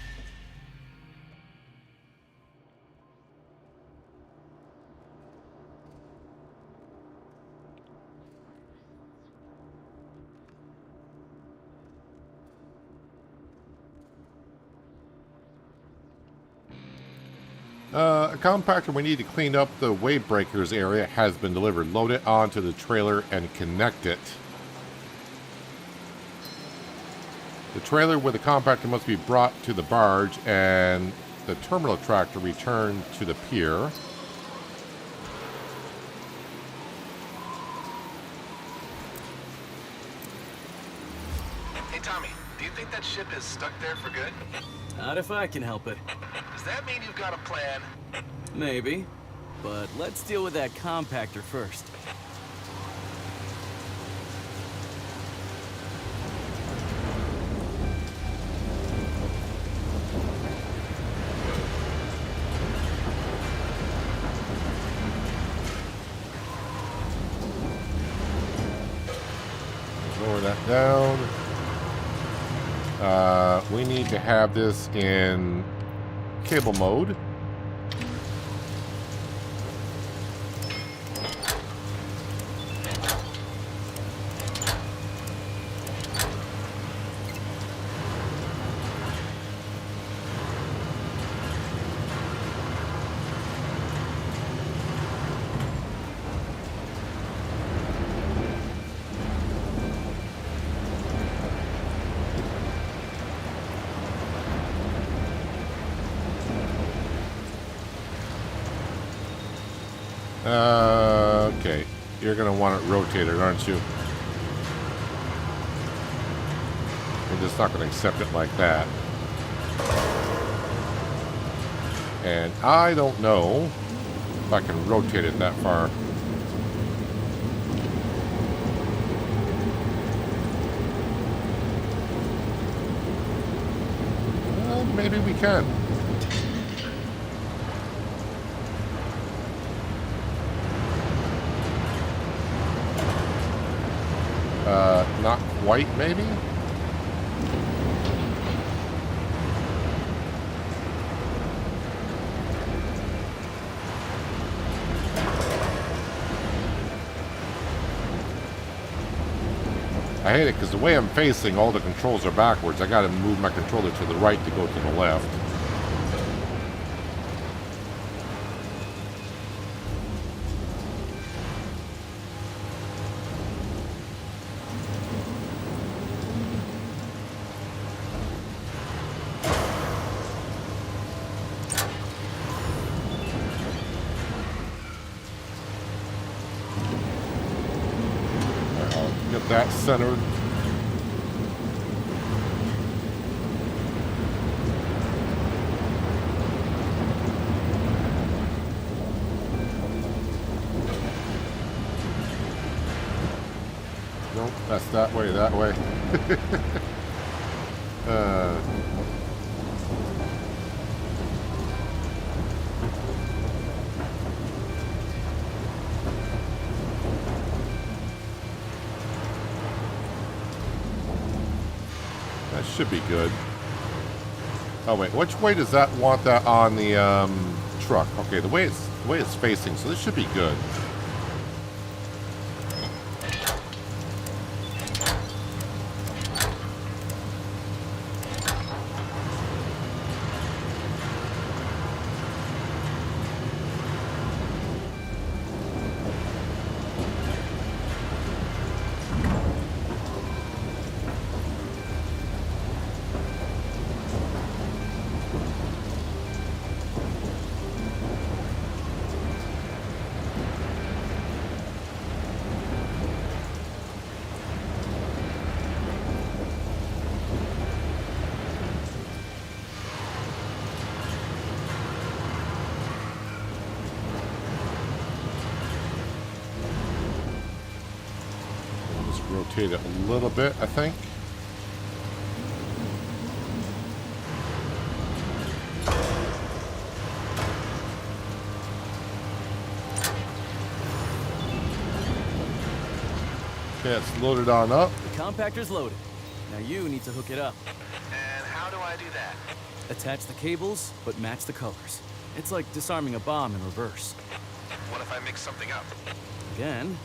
A compactor we need to clean up the wave breakers area has been delivered. Load it onto the trailer and connect it. The trailer with the compactor must be brought to the barge and the terminal tractor returned to the pier. Hey, Tommy, do you think that ship is stuck there for good? Not if I can help it. Does that mean you've got a plan? Maybe. But let's deal with that compactor first. Lower that down. We need to have this in cable mode. Okay. You're going to want it rotated, aren't you? We're just not going to accept it like that. And I don't know if I can rotate it that far. Well, maybe we can. Not quite, maybe? I hate it because the way I'm facing, all the controls are backwards. I gotta move my controller to the right to go to the left. Get that centered. Nope, that's that way, that way. That should be good. Oh wait, which way does that want that on the truck? Okay, the way it's facing, so this should be good. rotate it a little bit, I think. Okay, it's loaded on up. The compactor's loaded. Now you need to hook it up. And how do I do that? Attach the cables, but match the colors. It's like disarming a bomb in reverse. What if I mix something up? Again,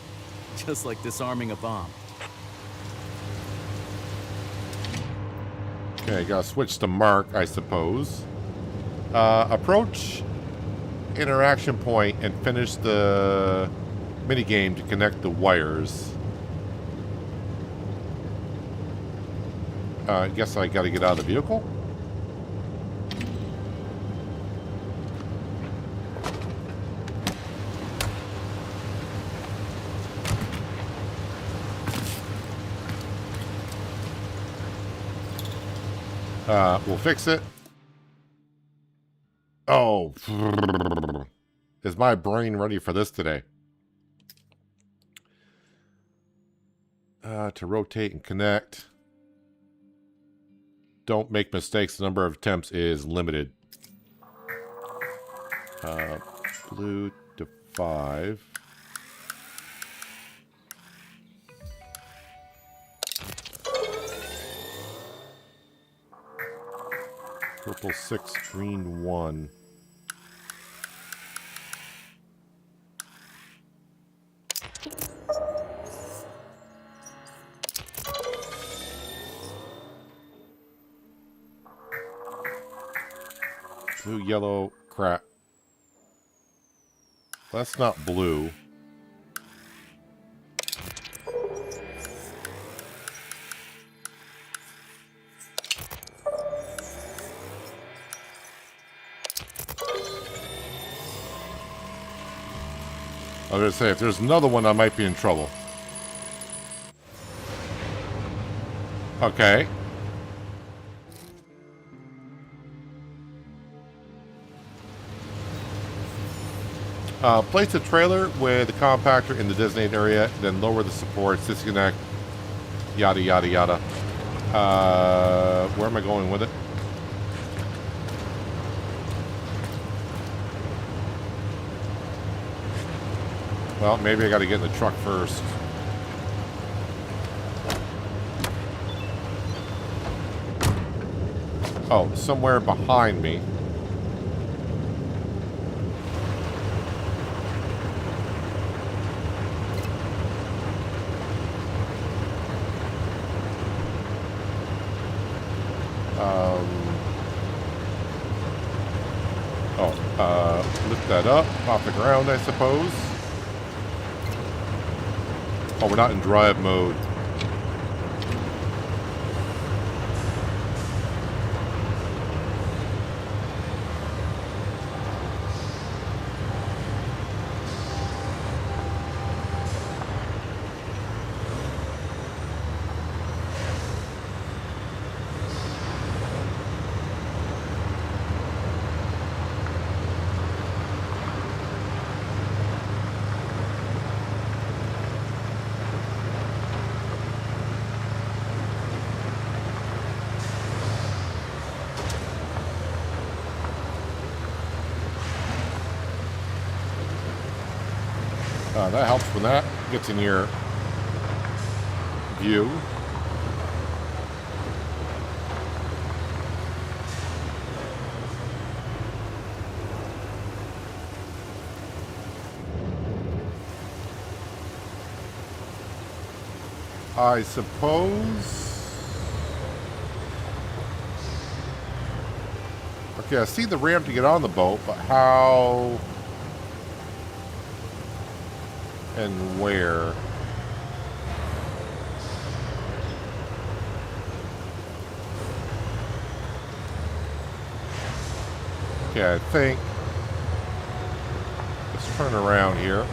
just like disarming a bomb. Okay, gotta switch to Mark, I suppose. Approach interaction point and finish the minigame to connect the wires. I guess I gotta get out of the vehicle. We'll fix it. Oh. Is my brain ready for this today? To rotate and connect. Don't make mistakes. The number of attempts is limited. Blue to 5. Purple 6, green 1. Blue, yellow, crap. That's not blue. I was gonna say, if there's another one, I might be in trouble. Okay. Place the trailer with the compactor in the designated area, then lower the supports, disconnect, yada, yada, yada. Where am I going with it? Well, maybe I got to get in the truck first. Oh, somewhere behind me. Lift that up off the ground, I suppose. Oh, we're not in drive mode. That helps when that gets in your view. I suppose. Okay, I see the ramp to get on the boat, but how and where? Okay, I think. Let's turn around here.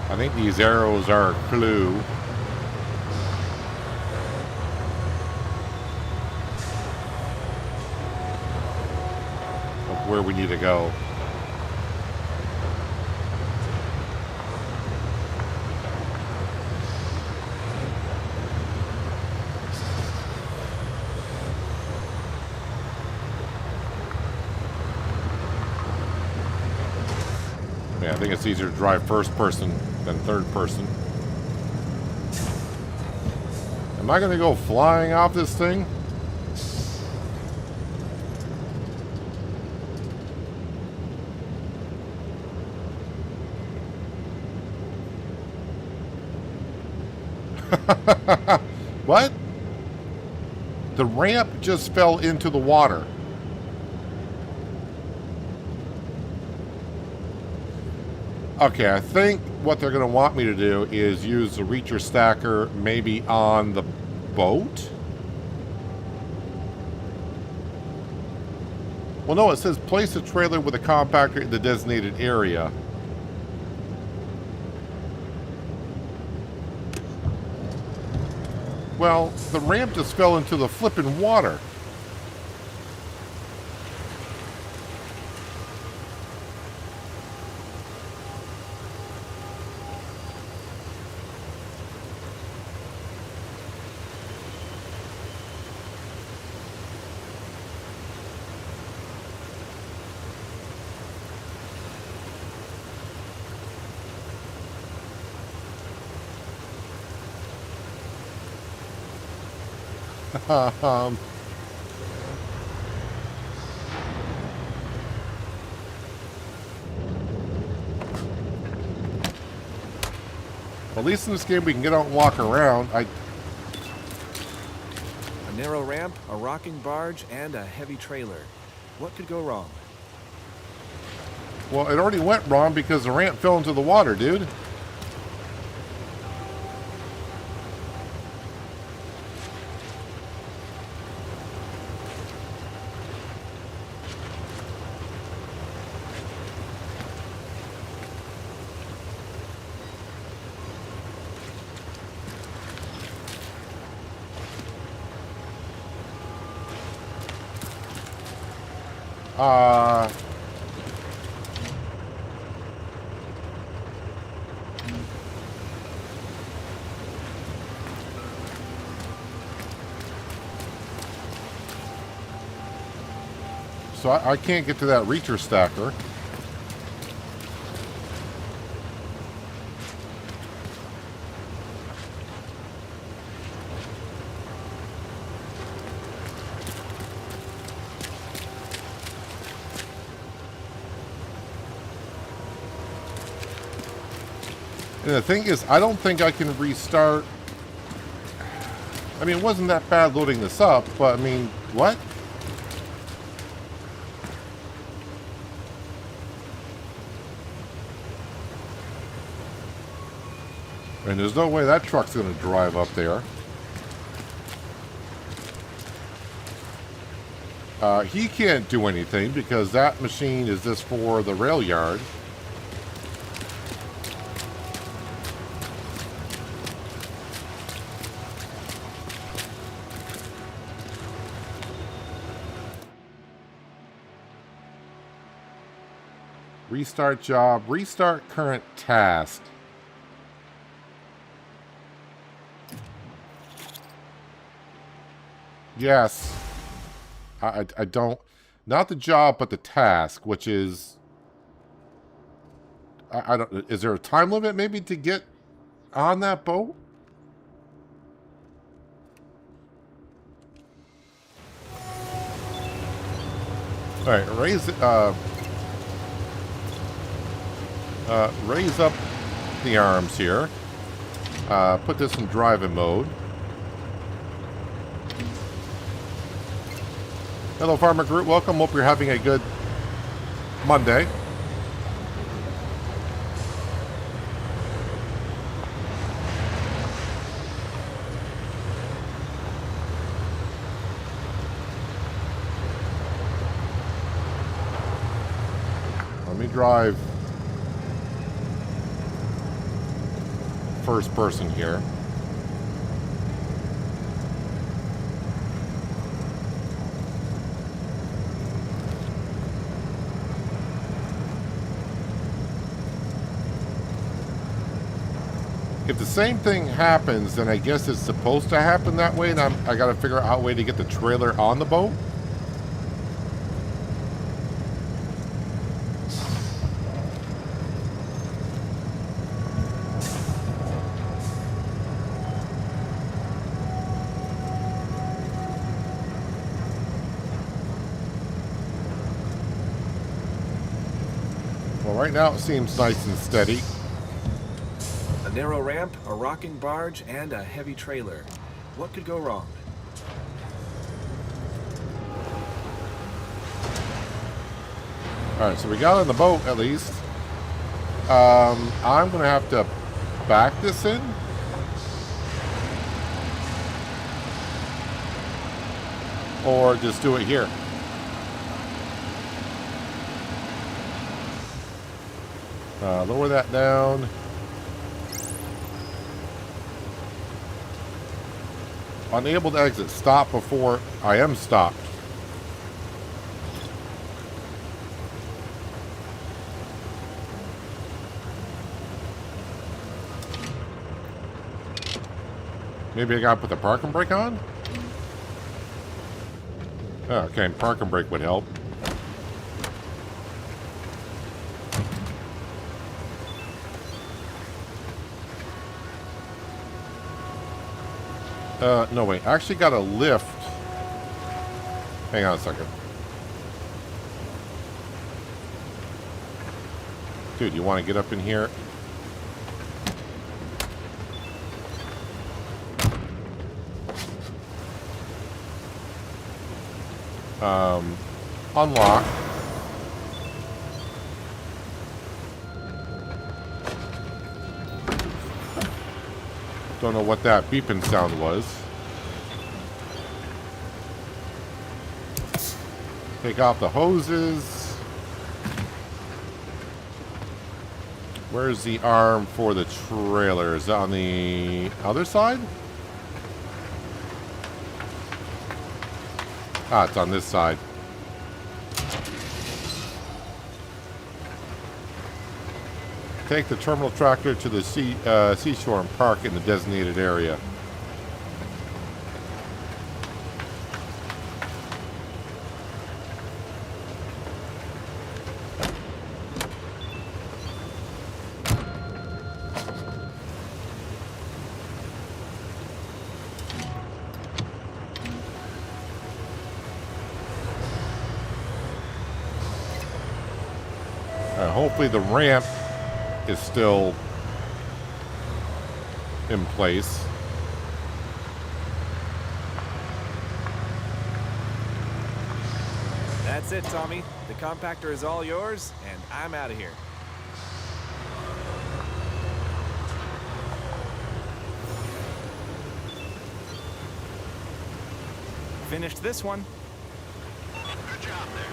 I think these arrows are a clue. where we need to go. Yeah, I think it's easier to drive first person than third person. Am I going to go flying off this thing? What? The ramp just fell into the water. Okay, I think what they're going to want me to do is use the reacher stacker maybe on the boat? Well, no, it says place a trailer with a compactor in the designated area. Well, the ramp just fell into the flippin' water. um, at least in this game we can get out and walk around. A narrow ramp, a rocking barge, and a heavy trailer. What could go wrong? Well, it already went wrong because the ramp fell into the water, dude. So I can't get to that reacher stacker. And the thing is, I don't think I can restart. I mean, it wasn't that bad loading this up, but I mean, what? And there's no way that truck's going to drive up there. He can't do anything because that machine is just for the rail yard. Restart job, restart current task. Yes. I don't, not the job, but the task, which is, I don't, is there a time limit maybe to get on that boat? All right, raise up the arms here. Put this in driving mode. Hello, Farmer Groot. Welcome. Hope you're having a good Monday. Let me drive first person here. If the same thing happens, then I guess it's supposed to happen that way, and I gotta figure out a way to get the trailer on the boat. Well, right now it seems nice and steady. A narrow ramp, a rocking barge, and a heavy trailer. What could go wrong? Alright, so we got on the boat at least. I'm gonna have to back this in. Or just do it here. Lower that down. Unable to exit. Stop before I am stopped. Maybe I gotta put the parking brake on? Oh, okay, parking brake would help. No wait, I actually got a lift. Hang on a second. Dude, you want to get up in here? Unlock. Don't know what that beeping sound was. Take off the hoses. Where's the arm for the trailer? Is that on the other side? Ah, it's on this side. Take the terminal tractor to the seashore and park in the designated area. Hopefully the ramp is still in place. That's it, Tommy. The compactor is all yours, and I'm out of here. Finished this one. Good job there.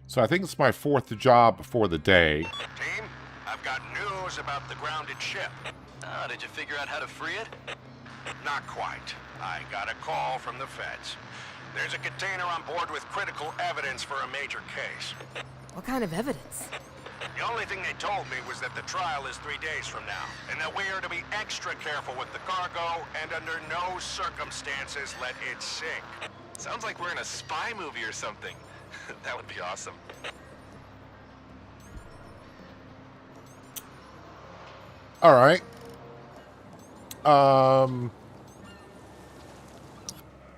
So I think it's my fourth job for the day. Team, I've got news about the grounded ship. Did you figure out how to free it? Not quite. I got a call from the feds. There's a container on board with critical evidence for a major case. What kind of evidence? The only thing they told me was that the trial is 3 days from now, and that we are to be extra careful with the cargo and under no circumstances let it sink. Sounds like we're in a spy movie or something. That would be awesome. All right.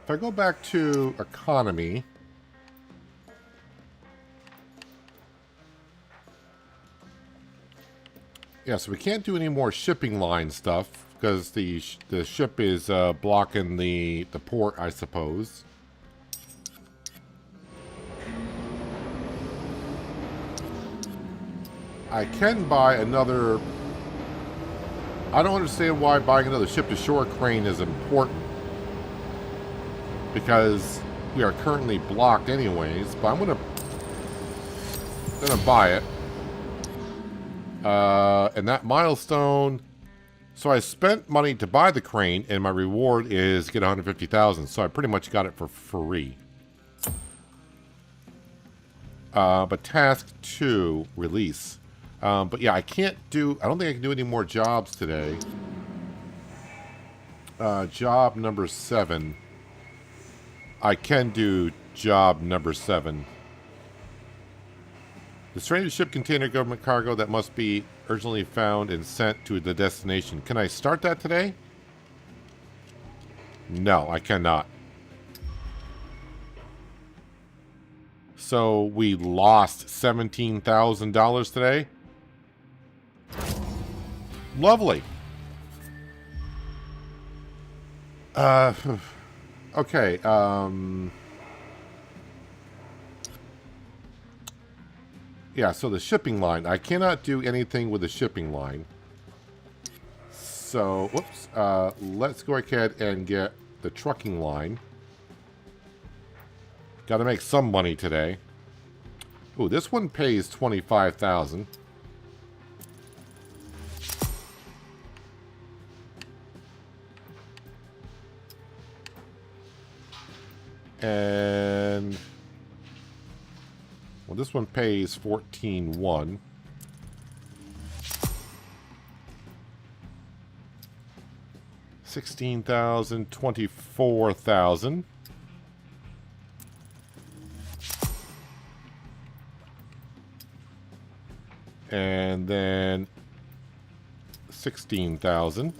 If I go back to economy, yeah, so we can't do any more shipping line stuff because the ship is blocking the port, I suppose. I can buy another. I don't understand why buying another ship-to-shore crane is important. Because we are currently blocked anyways, but I'm gonna buy it. And that milestone So I spent money to buy the crane, and my reward is get 150,000. So I pretty much got it for free. But task 2, release. But yeah, I don't think I can do any more jobs today. Job number 7. I can do job number 7. The stranded ship container government cargo that must be urgently found and sent to the destination. Can I start that today? No, I cannot. So we lost $17,000 today. Lovely. Okay. Yeah, so the shipping line. I cannot do anything with the shipping line. So, whoops. Let's go ahead and get the trucking line. Got to make some money today. Ooh, this one pays $25,000. And well, this one pays $14,100. $16,000, $24,000. And then 16,000.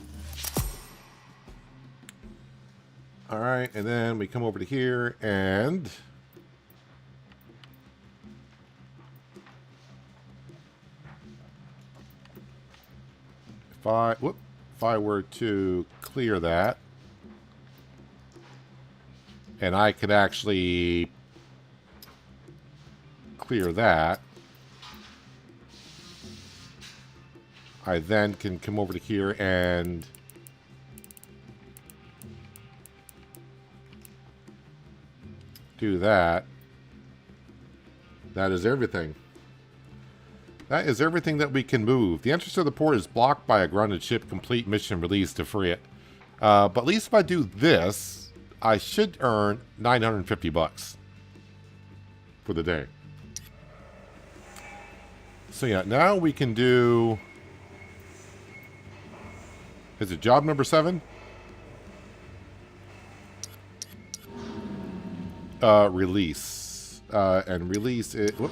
All right, and then we come over to here and if I were to clear that, and I could actually clear that, I then can come over to here and do that. That is everything. That is everything that we can move. The entrance to the port is blocked by a grounded ship. Complete mission release to free it. But at least if I do this, I should earn $950 for the day. So yeah, now we can do... Is it job number 7? Release. And release it. Whoop.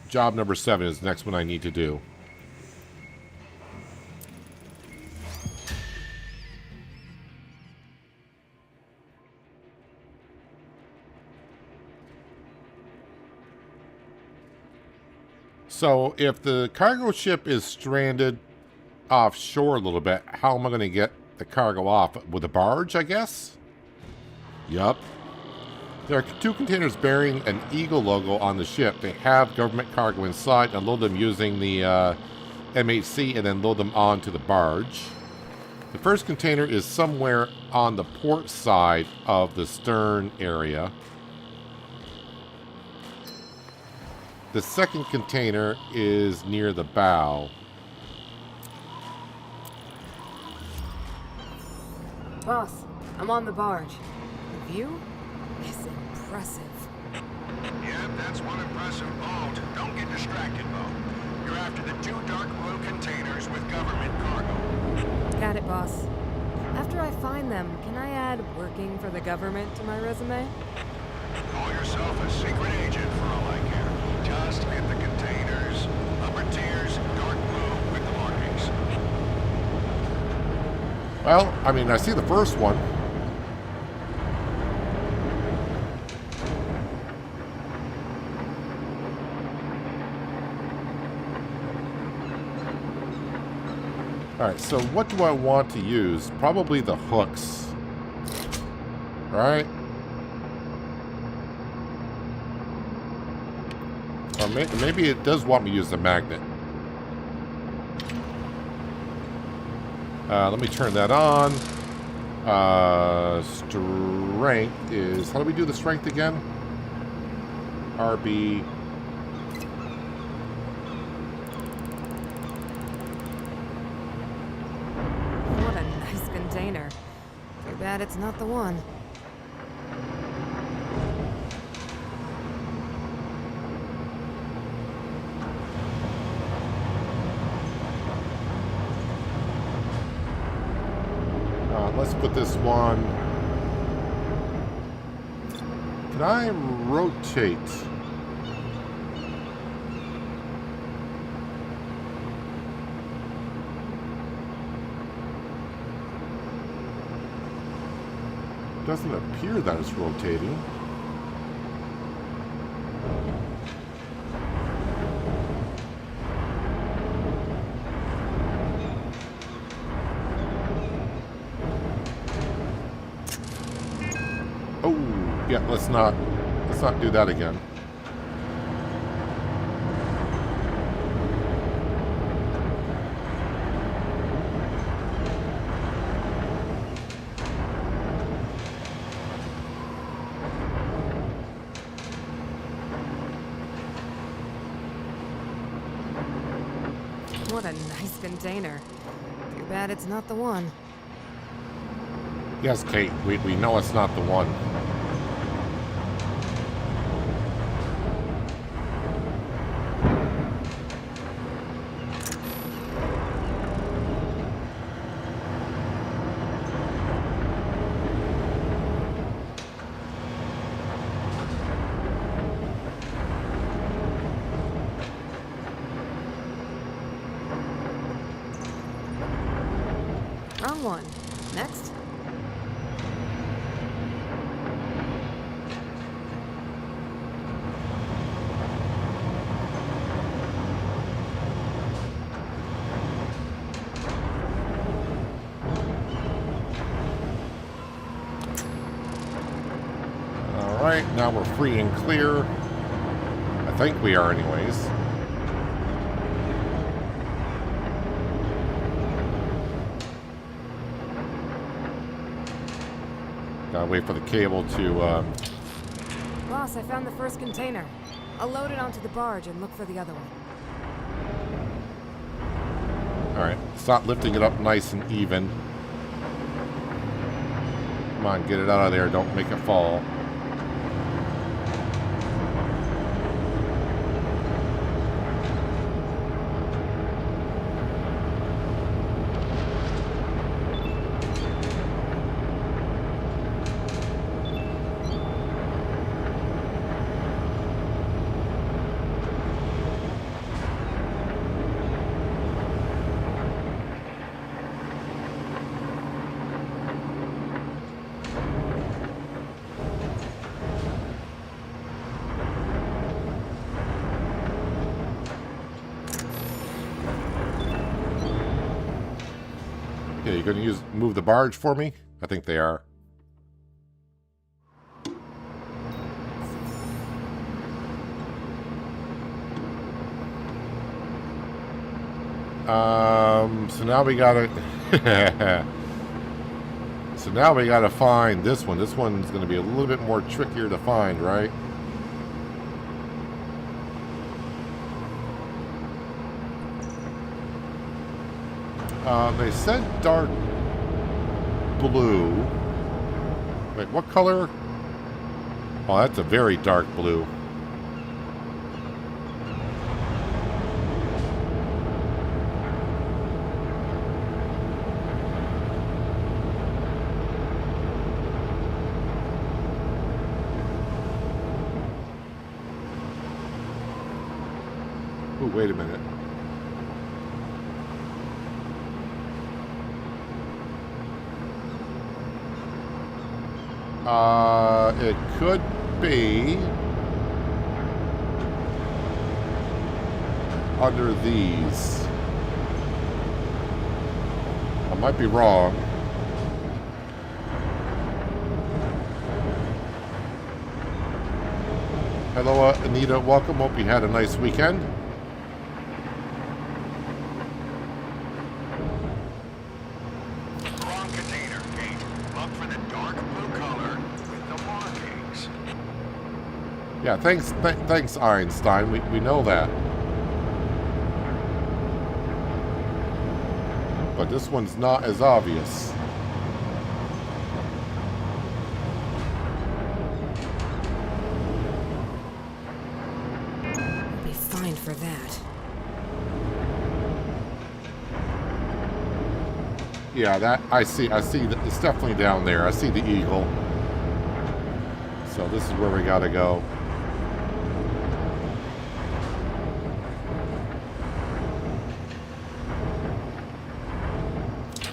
Job number 7 is the next one I need to do. So if the cargo ship is stranded offshore a little bit, how am I going to get the cargo off? With a barge, I guess? Yup. There are 2 containers bearing an Eagle logo on the ship. They have government cargo inside. Unload them using the MHC and then load them onto the barge. The first container is somewhere on the port side of the stern area. The second container is near the bow. Boss, I'm on the barge. The view is impressive. Yep, that's one impressive boat. Don't get distracted, Bo. You're after the 2 dark blue containers with government cargo. Got it, boss. After I find them, can I add working for the government to my resume? Call yourself a secret agent for all I care. Just get the containers. Upper tiers, dark blue with the markings. Well, I mean, I see the first one. Alright, so what do I want to use? Probably the hooks. Alright. Or maybe it does want me to use the magnet. Let me turn that on. Strength is... How do we do the strength again? RB. bad it's not the one. Let's put this one. Can I rotate? Doesn't appear that it's rotating. Oh, yeah, let's not do that again. What a nice container. Too bad it's not the one. Yes, Kate, we know it's not the one. Wrong one. Next. Alright, now we're free and clear. I think we are anyways. Gotta wait for the cable to, Boss, I found the first container. I'll load it onto the barge and look for the other one. Alright, start lifting it up nice and even. Come on, get it out of there. Don't make it fall. Okay, you gonna move the barge for me? I think they are. So now we gotta so now we gotta find this one. This one's gonna be a little bit more trickier to find, right? They said dark blue. Wait, what color? Oh, that's a very dark blue. Ooh, wait a minute. It could be under these. I might be wrong. Hello, Anita. Welcome. Hope you had a nice weekend. Wrong container, Kate. Look for the dark blue color with the markings. Yeah, thanks, Einstein. We know that. But this one's not as obvious. for that. Yeah, that I see that it's definitely down there. I see the eagle. So this is where we gotta go.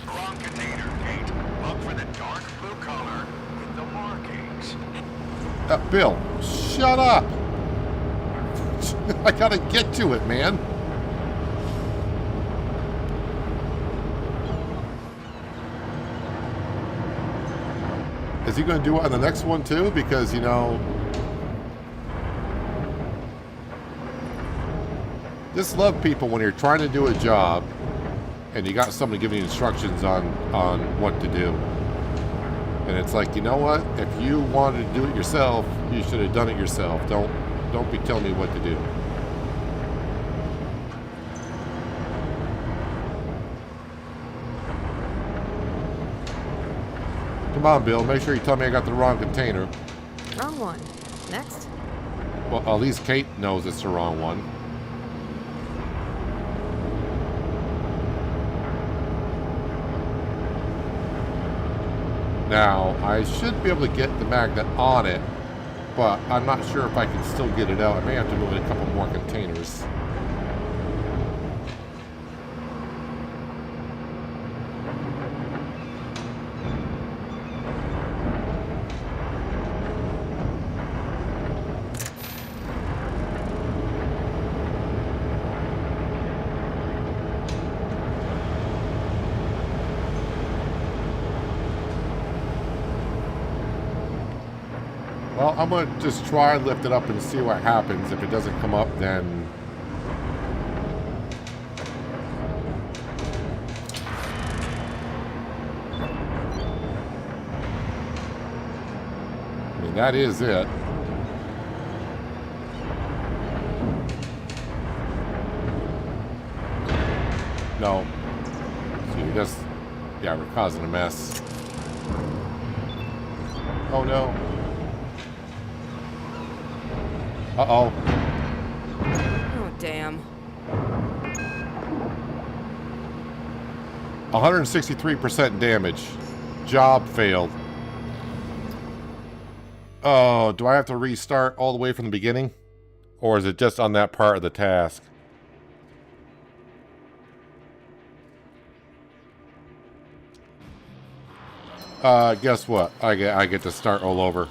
Wrong container, Kate. Look for the dark blue color with the markings. Bill, shut up! I gotta get to it, man. Is he going to do it on the next one too? Because, you know, just love people when you're trying to do a job and you got somebody giving you instructions on what to do. And it's like, you know what? If you wanted to do it yourself, you should have done it yourself. Don't be telling me what to do. Come on, Bill. Make sure you tell me I got the wrong container. Wrong one. Next. Well, at least Kate knows it's the wrong one. Now, I should be able to get the magnet on it, but I'm not sure if I can still get it out. I may have to move in a couple more containers. Well, I'm going to just try and lift it up and see what happens. If it doesn't come up, then... I mean, that is it. No. So you just... Yeah, we're causing a mess. Oh, no. Uh-oh. Oh, damn. 163% damage. Job failed. Oh, do I have to restart all the way from the beginning? Or is it just on that part of the task? Guess what? I get to start all over.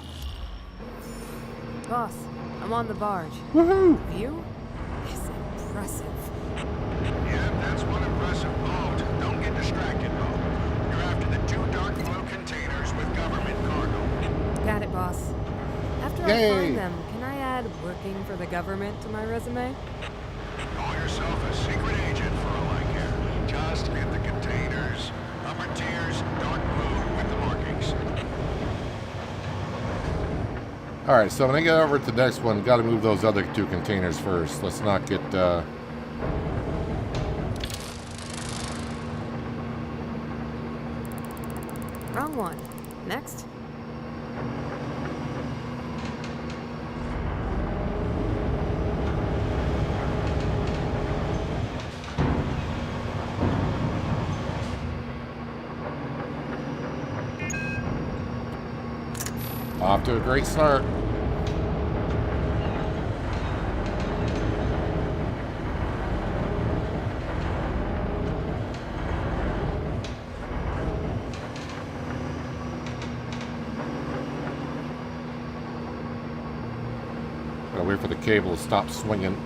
Boss, I'm on the barge. Woohoo! View is impressive. Yeah, that's one impressive boat. Don't get distracted, Bo. You're after the 2 dark blue containers with government cargo. Got it, boss. After I Yay. find them, can I add working for the government to my resume? Call yourself a secret agent for all I care. Just get the containers. Upper tiers, dark blue with the markings. Alright, so when I get over to the next one, gotta move those other 2 containers first. Let's not get, Wrong one. Next. off to a great start. Gotta wait for the cable to stop swinging.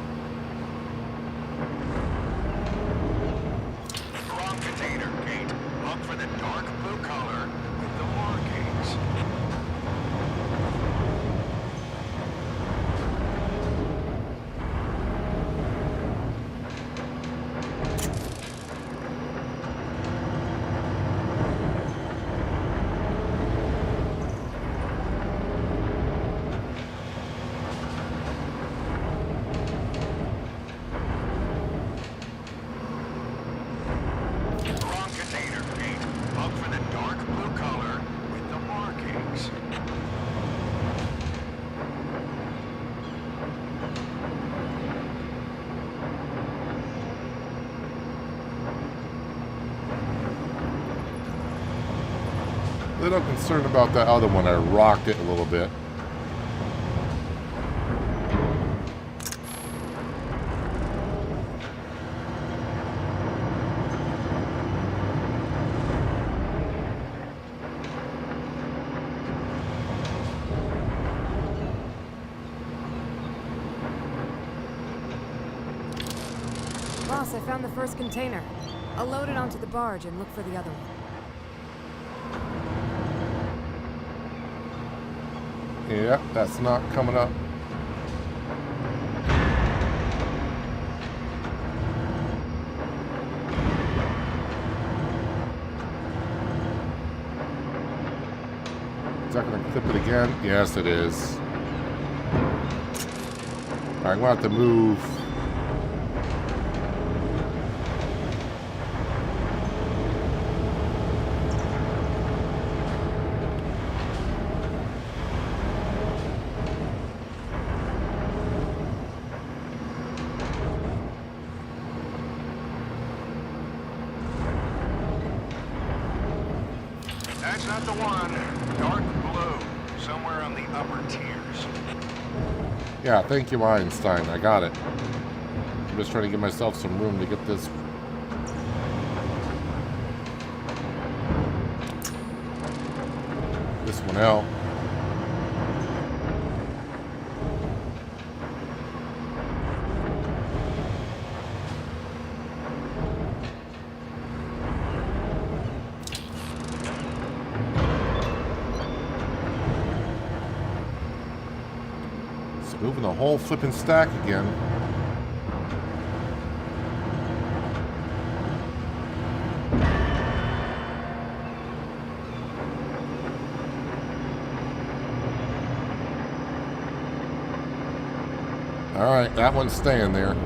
Wrong container, Kate. Look for the dark blue color with the markings. little concerned about that other one. I rocked it a little bit. Boss, I found the first container. I'll load it onto the barge and look for the other one. Yeah, that's not coming up. Is that going to clip it again? Yes, it is. Alright, I'm going to have to move. That's not the one. Dark blue. Somewhere on the upper tiers. Yeah, thank you, Einstein. I got it. I'm just trying to give myself some room to get this. This one out. Moving the whole flipping stack again. All right, that one's staying there.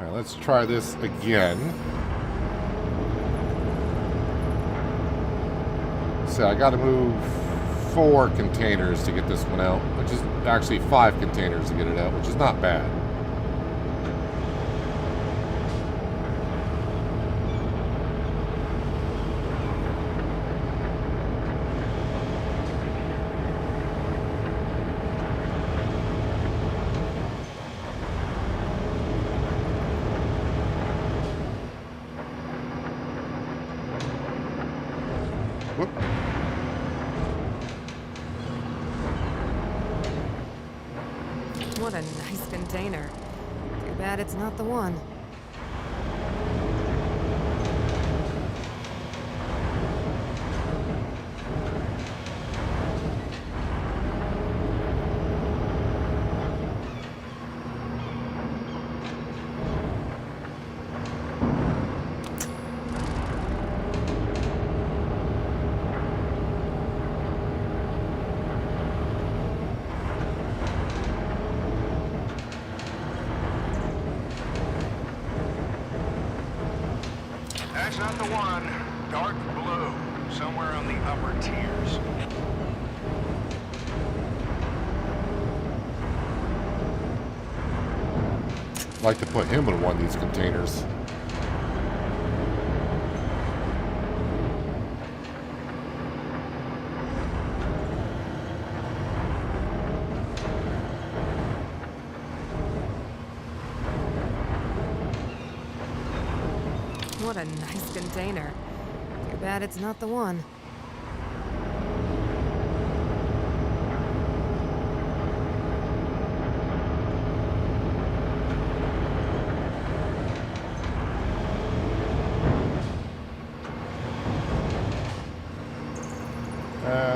Let's try this again. So I got to move 4 containers to get this one out, which is actually 5 containers to get it out, which is not bad. Whoop. What a nice container. Too bad it's not the one. That's not the one. Dark blue. Somewhere on the upper tiers. I'd like to put him in one of these containers. What a nice container. Too bad it's not the one.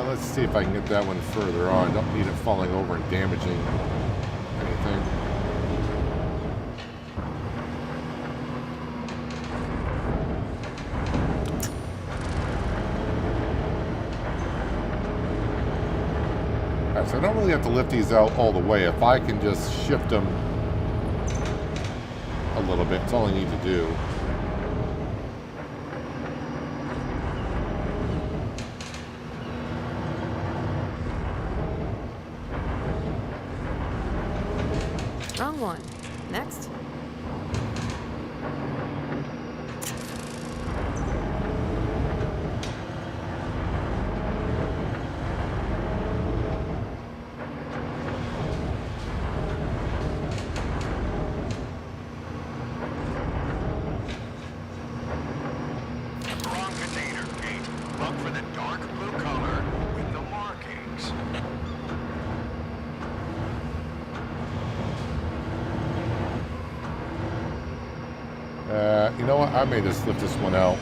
Let's see if I can get that one further on. Don't need it falling over and damaging anything. I don't really have to lift these out all the way. If I can just shift them a little bit, it's all I need to do. Wrong one. Next. Wrong container, Kate. Look for the dark blue color with the markings. You know what? I may just lift this one out.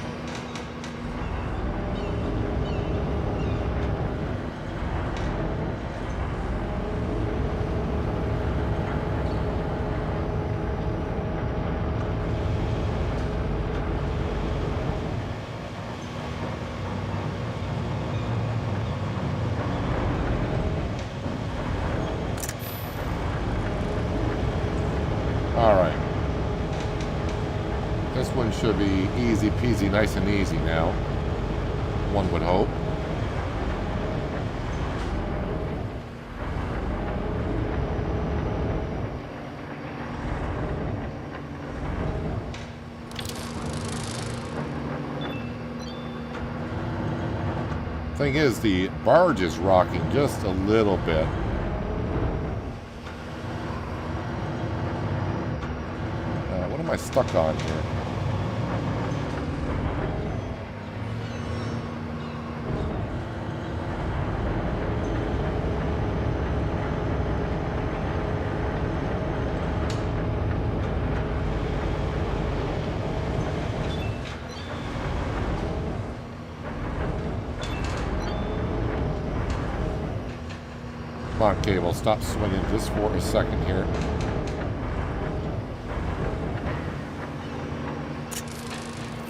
All right. This one should be easy peasy, nice and easy now. One would hope. Thing is, the barge is rocking just a little bit. What am I stuck on here? Come on, Cable, stop swinging just for a second here.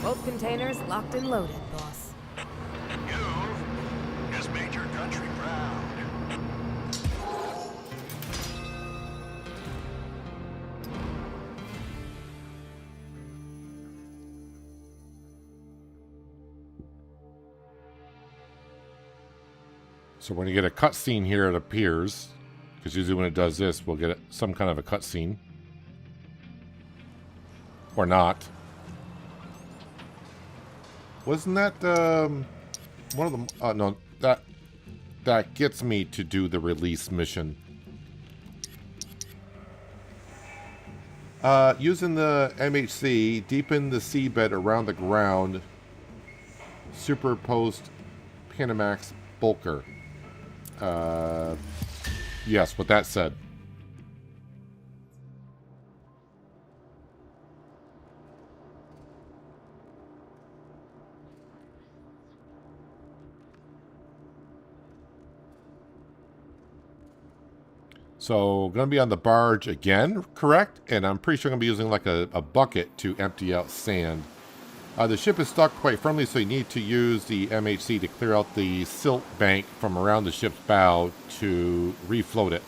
Both containers locked and loaded, boss. You've just made your country proud. So we're going to get a cutscene here, it appears. Because usually when it does this, we'll get some kind of a cutscene. Or not. Wasn't that one of them? No, that gets me to do the release mission. Using the MHC, deepen the seabed around the ground. Superposed Panamax Bulker. Yes, what that said. So, going to be on the barge again, correct? And I'm pretty sure I'm going to be using like a bucket to empty out sand. The ship is stuck quite firmly, so you need to use the MHC to clear out the silt bank from around the ship's bow to refloat it.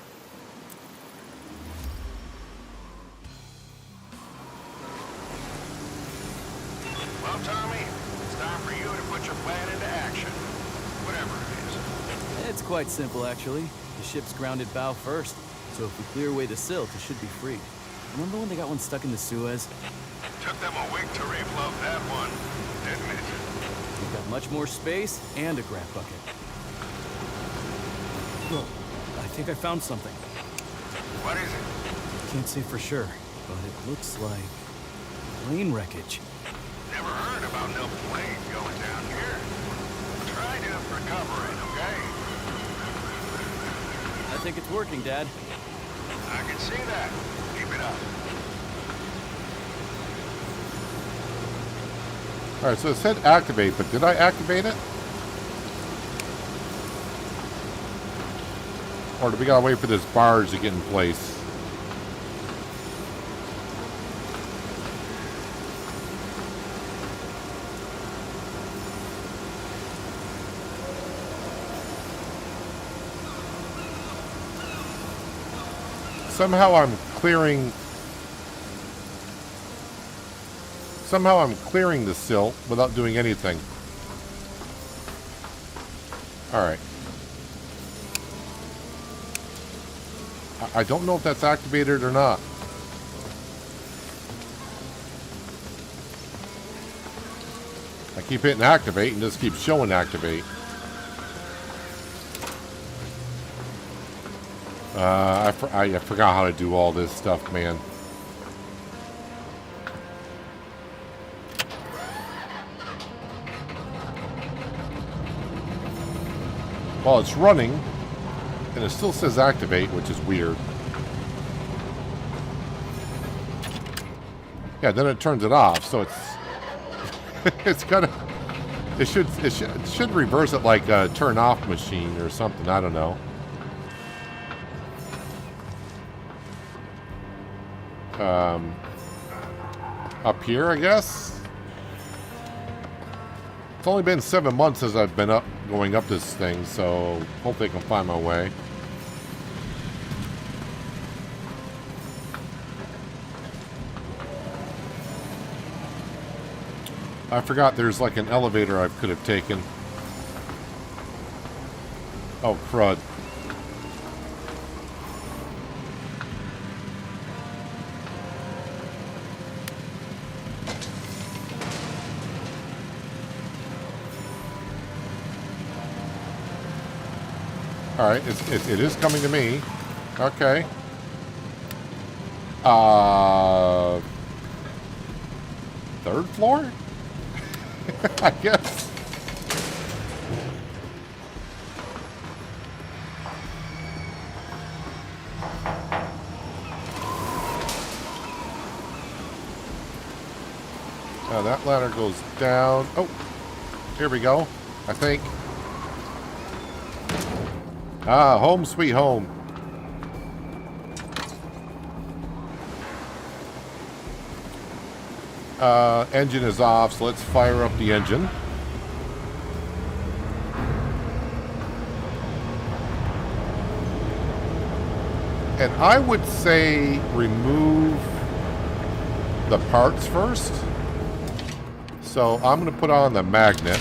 Well, Tommy, it's time for you to put your plan into action. Whatever it is. It's quite simple, actually. The ship's grounded bow first, so if we clear away the silt, it should be free. Remember when they got one stuck in the Suez? Took them a week to refloat that one, didn't it? We've got much more space and a grab bucket. Look, I think I found something. What is it? Can't say for sure, but it looks like plane wreckage. Never heard about no plane going down here. Try to recover it, okay? I think it's working, Dad. I can see that. Keep it up. Alright, so it said activate, but did I activate it? Or do we gotta wait for this barge to get in place? Somehow I'm clearing the sill without doing anything. Alright. I don't know if that's activated or not. I keep hitting activate and just keeps showing activate. I forgot how to do all this stuff, man. Well, it's running, and it still says activate, which is weird. Yeah, then it turns it off, so it's it's kind of it should reverse it like a turn off machine or something. I don't know. Up here, I guess. It's only been 7 months since I've been going up this thing, so hopefully I can find my way. I forgot there's like an elevator I could have taken. Oh, crud. Alright, it is coming to me. Okay. Third floor? I guess. Now that ladder goes down. Oh, here we go, I think. Ah, home sweet home. Engine is off, so let's fire up the engine. And I would say remove the parts first. So I'm going to put on the magnet.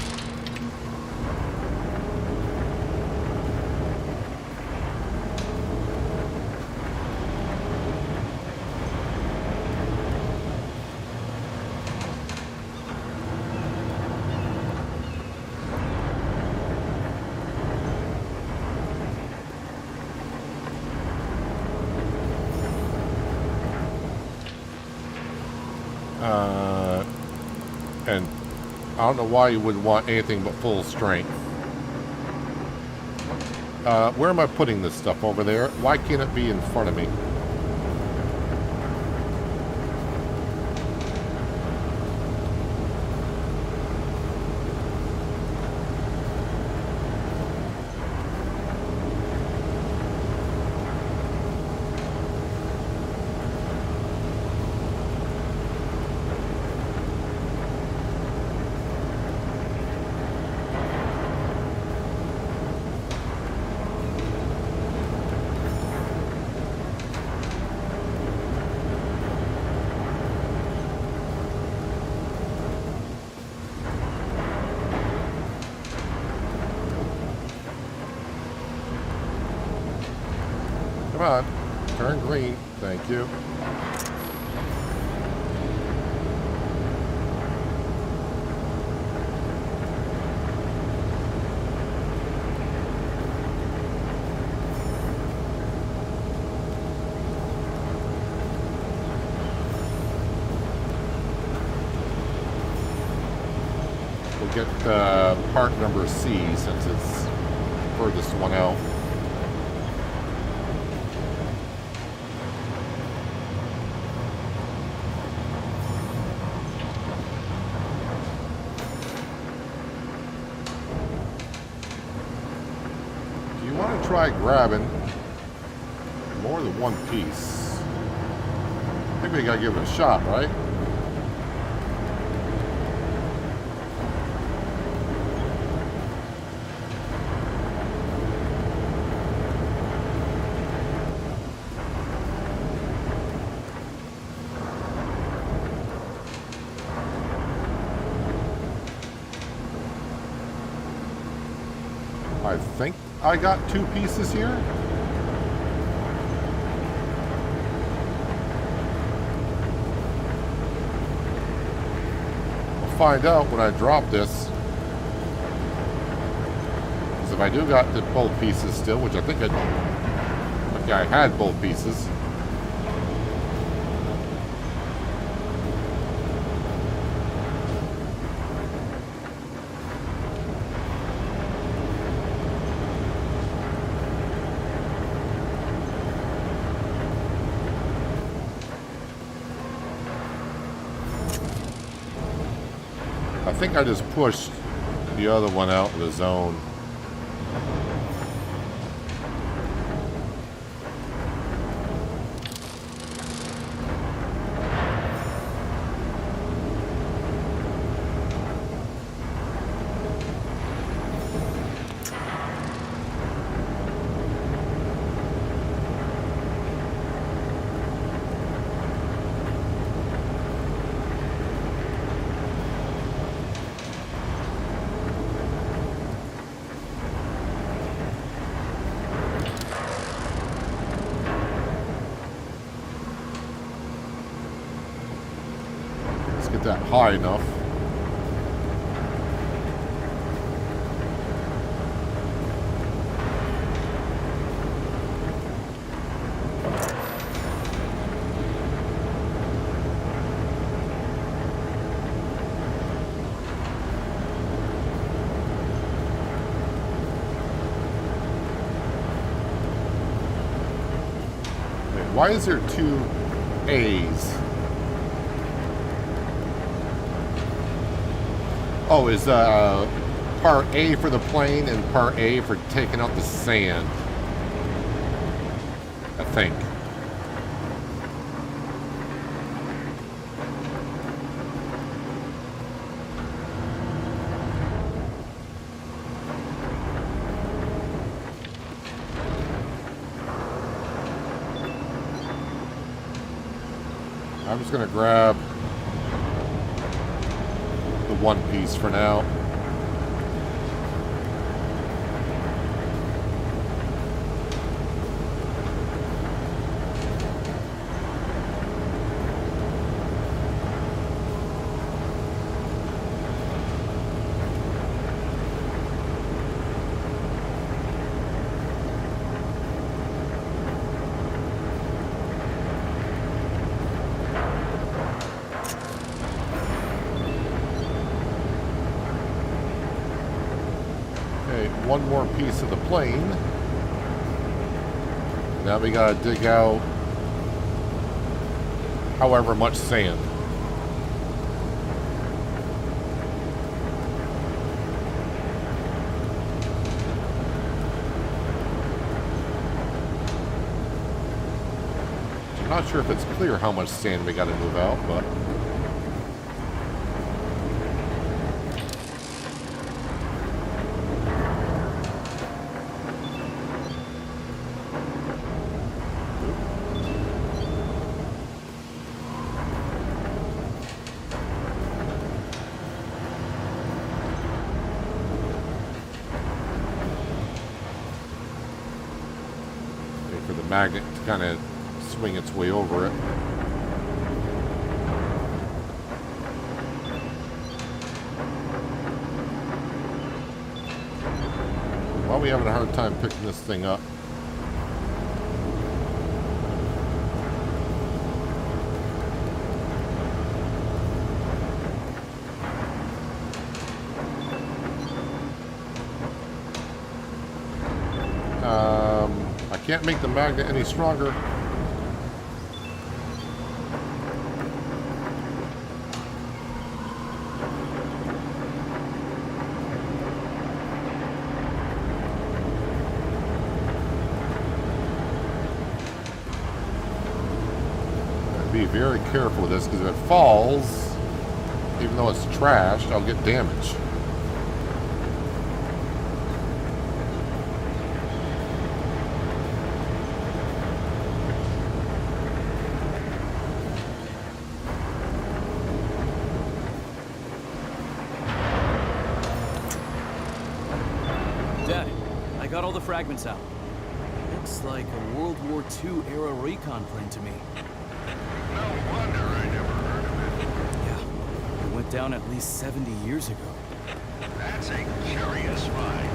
And I don't know why you would want anything but full strength. Where am I putting this stuff? Over there? Why can't it be in front of me? Come on, turn green. Thank you. We'll get part number C since it's furthest one out. Try grabbing more than one piece. I think we gotta give it a shot, right? I think I got 2 pieces here. We'll find out when I drop this. Because if I do got the both pieces still, which I think I had both pieces. I think I just pushed the other one out of the zone. Get that high enough. Wait, why is there 2 A's? Oh, is part A for the plane and part A for taking out the sand? I think. I'm just gonna grab the 1 piece for now. One more piece of the plane. Now we gotta dig out however much sand. I'm not sure if it's clear how much sand we gotta move out, but for the magnet to kind of swing its way over it. Why are we having a hard time picking this thing up? I can't make the magnet any stronger. Be very careful with this, because if it falls, even though it's trashed, I'll get damage. Daddy, got all the fragments out. Looks like a World War II era recon plane to me. No wonder I never heard of it. Yeah, it went down at least 70 years ago. That's a curious find.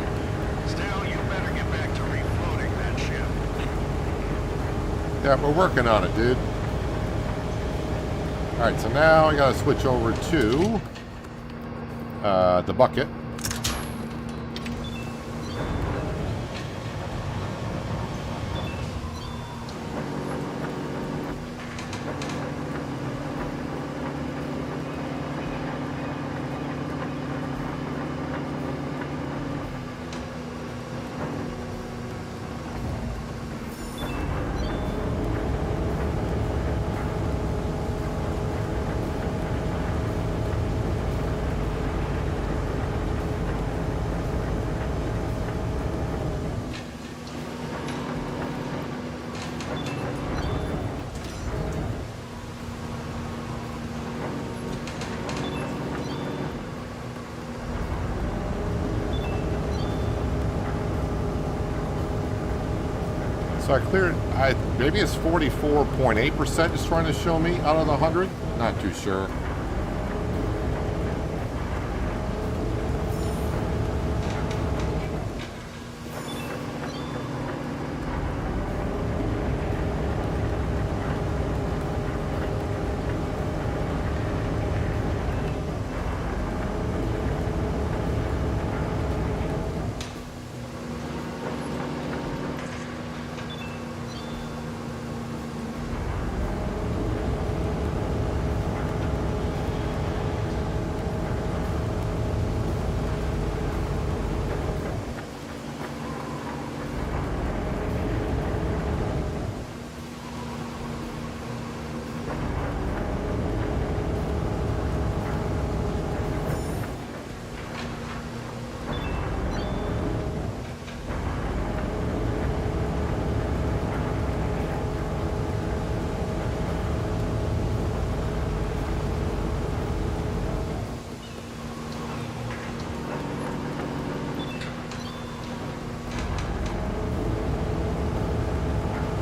Still, you better get back to refloating that ship. Yeah, we're working on it, dude. Alright, so now I gotta switch over to the bucket. So I cleared, maybe it's 44.8% just trying to show me out of the 100. Not too sure.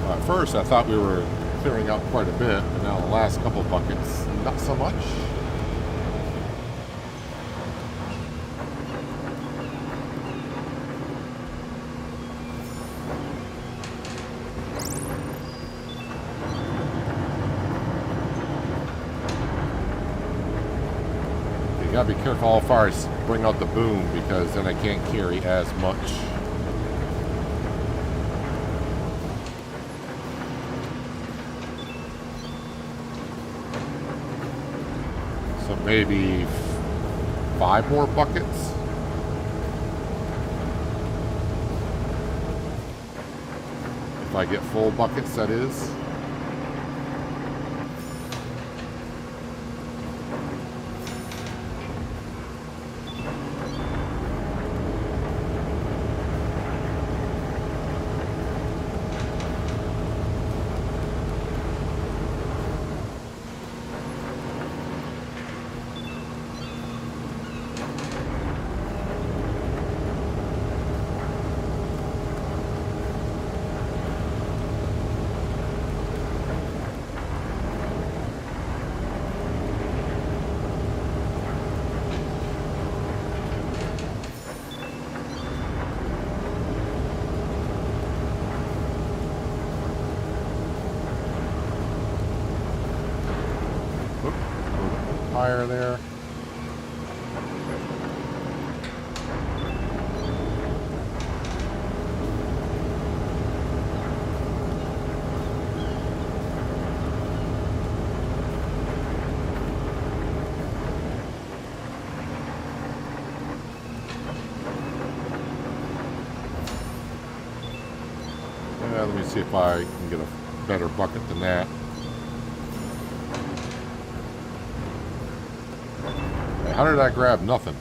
At first, I thought we were clearing out quite a bit, and now the last couple buckets, not so much. You gotta be careful how far I bring out the boom, because then I can't carry as much. So maybe 5 more buckets. If I get full buckets, that is. Higher there. Let me see if I can get a better bucket than that. How did I grab nothing?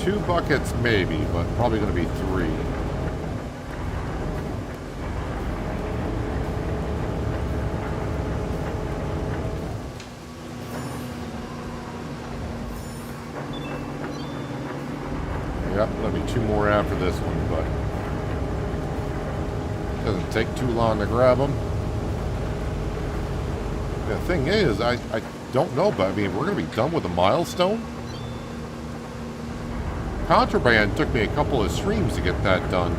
2 buckets maybe, but probably going to be 3. Yep, there'll be 2 more after this one, but doesn't take too long to grab them. The thing is, I don't know, but I mean, we're going to be done with the milestone? Contraband took me a couple of streams to get that done.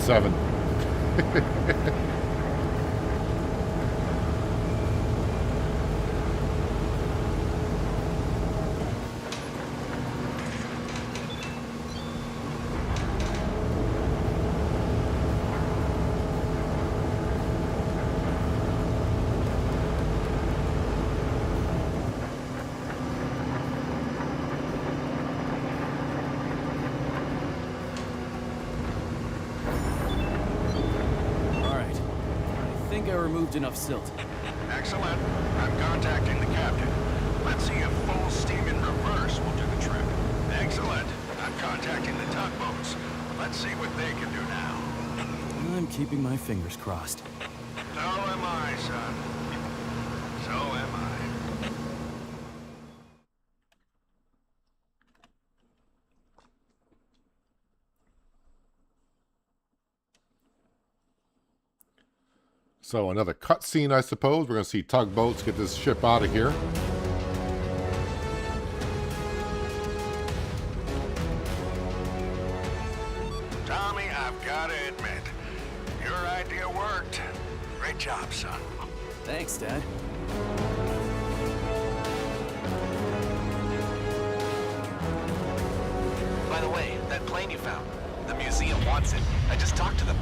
.7. Removed enough silt. Excellent. I'm contacting the captain. Let's see if full steam in reverse will do the trick. Excellent. I'm contacting the tugboats. Let's see what they can do now. I'm keeping my fingers crossed. So am I, son. So am I. So another cutscene, I suppose. We're going to see tugboats get this ship out of here. Tommy, I've got to admit, your idea worked. Great job, son. Thanks, Dad. By the way, that plane you found, the museum wants it. I just talked to them.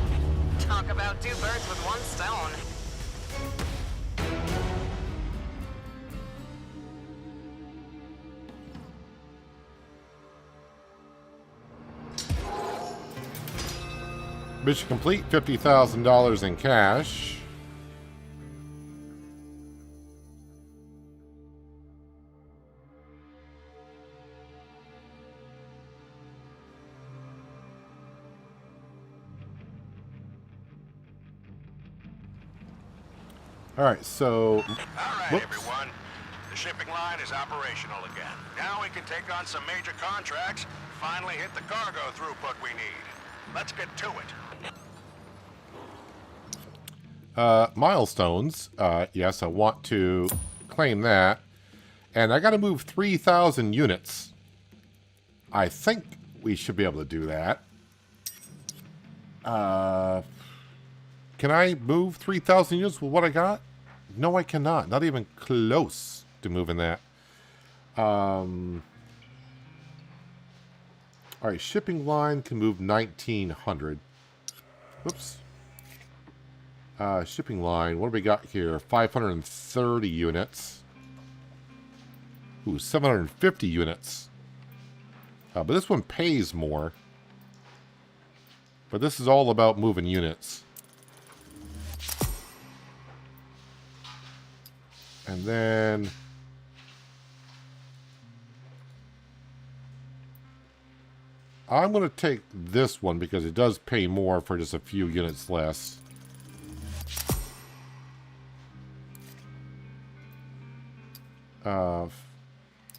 Talk about 2 birds with 1 stone. Mission complete, $50,000 in cash. All right, so... All right, everyone. The shipping line is operational again. Now we can take on some major contracts, finally hit the cargo throughput we need. Let's get to it. Milestones. Yes, I want to claim that. And I got to move 3,000 units. I think we should be able to do that. Can I move 3,000 units with what I got? No, I cannot. Not even close to moving that. All right, shipping line can move 1,900. Whoops. Shipping line, what do we got here? 530 units. Ooh, 750 units. But this one pays more. But this is all about moving units. And then... I'm going to take this one because it does pay more for just a few units less.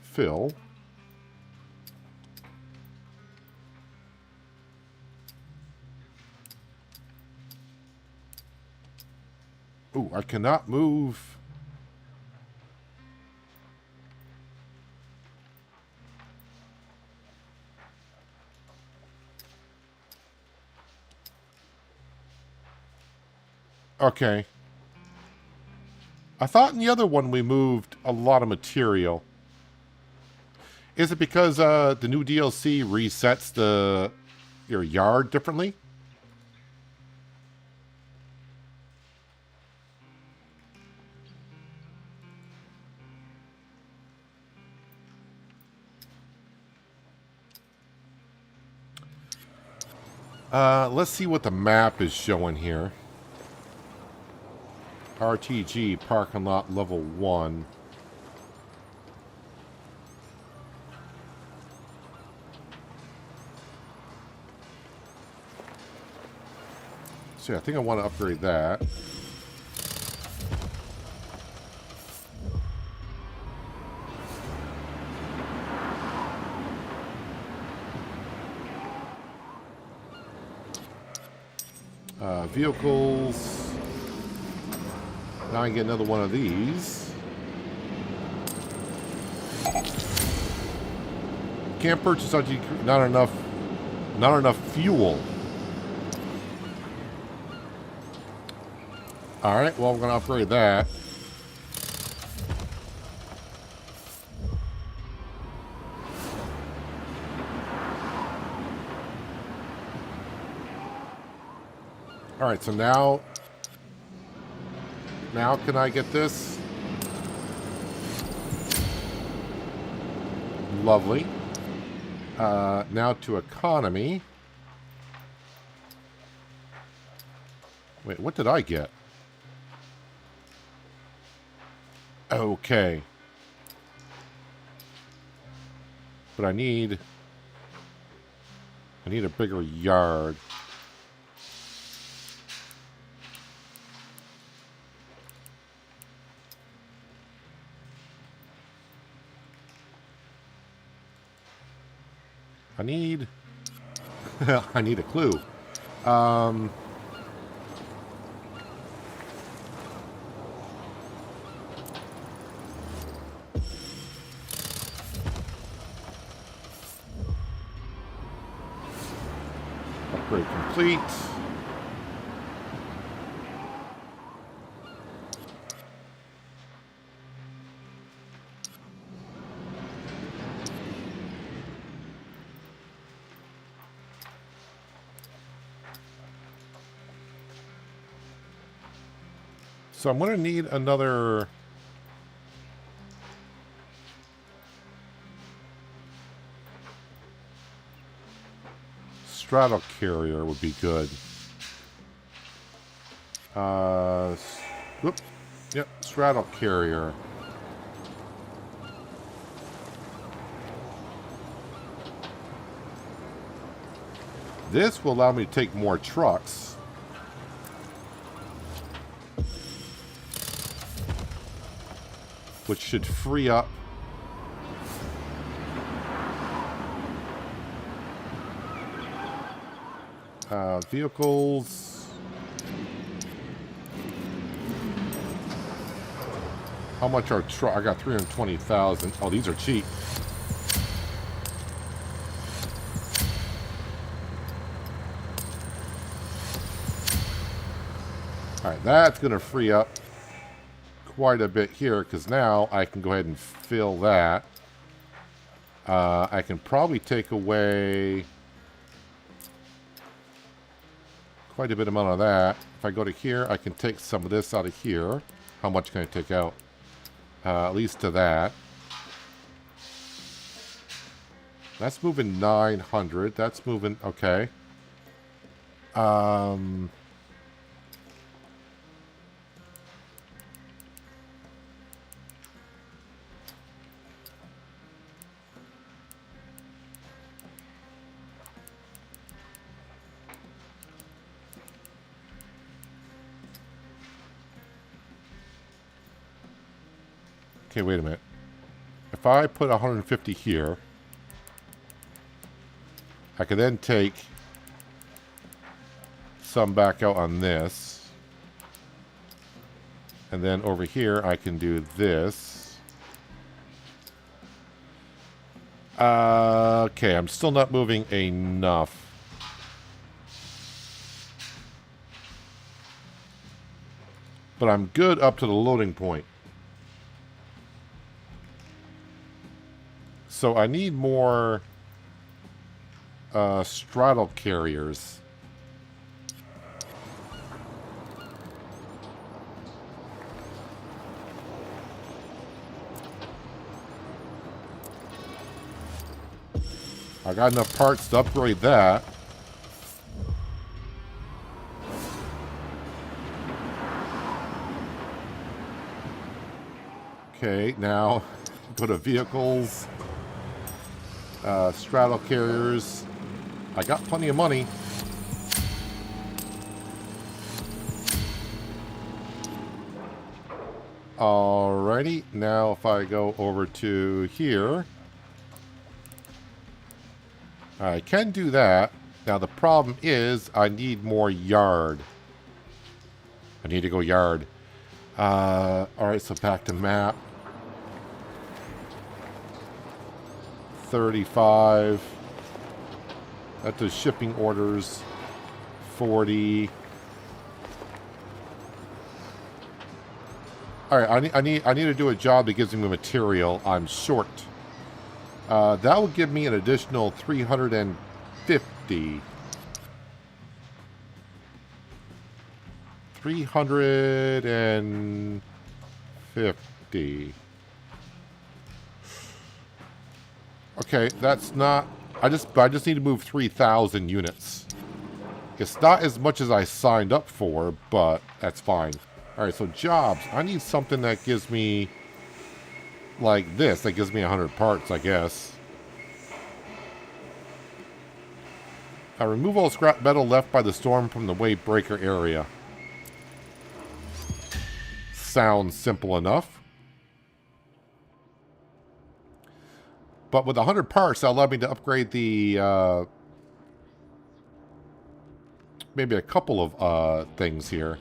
Fill. Ooh, I cannot move. Okay. I thought in the other one we moved a lot of material. Is it because the new DLC resets your yard differently? Let's see what the map is showing here. RTG parking lot level 1. So yeah, I think I want to upgrade that. Vehicles. Now I can get another one of these. Can't purchase RTG. Not enough fuel. All right. Well, we're gonna upgrade that. All right, so now can I get this? Lovely. Now to economy. Wait, what did I get? Okay. But I need a bigger yard. I need a clue. Upgrade complete. So I'm going to need another straddle carrier would be good. Whoop. Yep, straddle carrier. This will allow me to take more trucks. Which should free up vehicles. How much are truck? I got 320,000. Oh, these are cheap. All right, that's going to free up quite a bit here because now I can go ahead and fill that. I can probably take away quite a bit amount of that. If I go to here, I can take some of this out of here. How much can I take out? At least to that. That's moving 900. That's moving, okay. Okay, wait a minute. If I put 150 here, I can then take some back out on this. And then over here, I can do this. Okay, I'm still not moving enough. but I'm good up to the loading point. So I need more straddle carriers. I got enough parts to upgrade that. Okay, now go to vehicles, straddle carriers. I got plenty of money. Alrighty, now if I go over to here, I can do that. Now the problem is I need more yard. I need to go yard. Alright, so back to map. 35. That does shipping orders. 40. Alright, I need to do a job that gives me material. I'm short. That will give me an additional 350. 350. Okay, that's not... I just need to move 3,000 units. It's not as much as I signed up for, but that's fine. Alright, so jobs. I need something that gives me... like this. That gives me 100 parts, I guess. Remove all scrap metal left by the storm from the wave breaker area. Sounds simple enough. But with 100 parts, that'll allow me to upgrade the... maybe a couple of things here.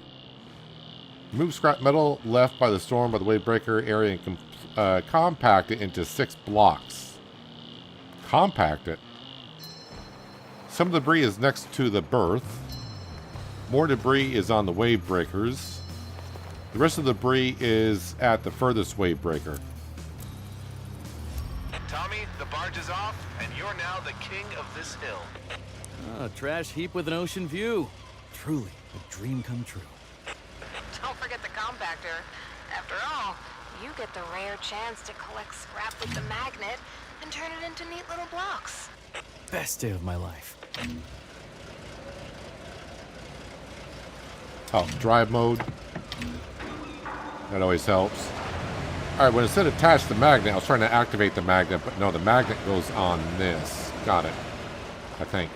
Remove scrap metal left by the storm by the wave breaker area and compact it into 6 blocks. Compact it. Some debris is next to the berth. More debris is on the wave breakers. The rest of the debris is at the furthest wave breaker. Tommy, the barge is off, and you're now the king of this hill. A trash heap with an ocean view. Truly, a dream come true. Don't forget the compactor. After all, you get the rare chance to collect scrap with the magnet and turn it into neat little blocks. Best day of my life. Oh, drive mode. That always helps. Alright, when it said attach the magnet, I was trying to activate the magnet, but no, the magnet goes on this. Got it. I think.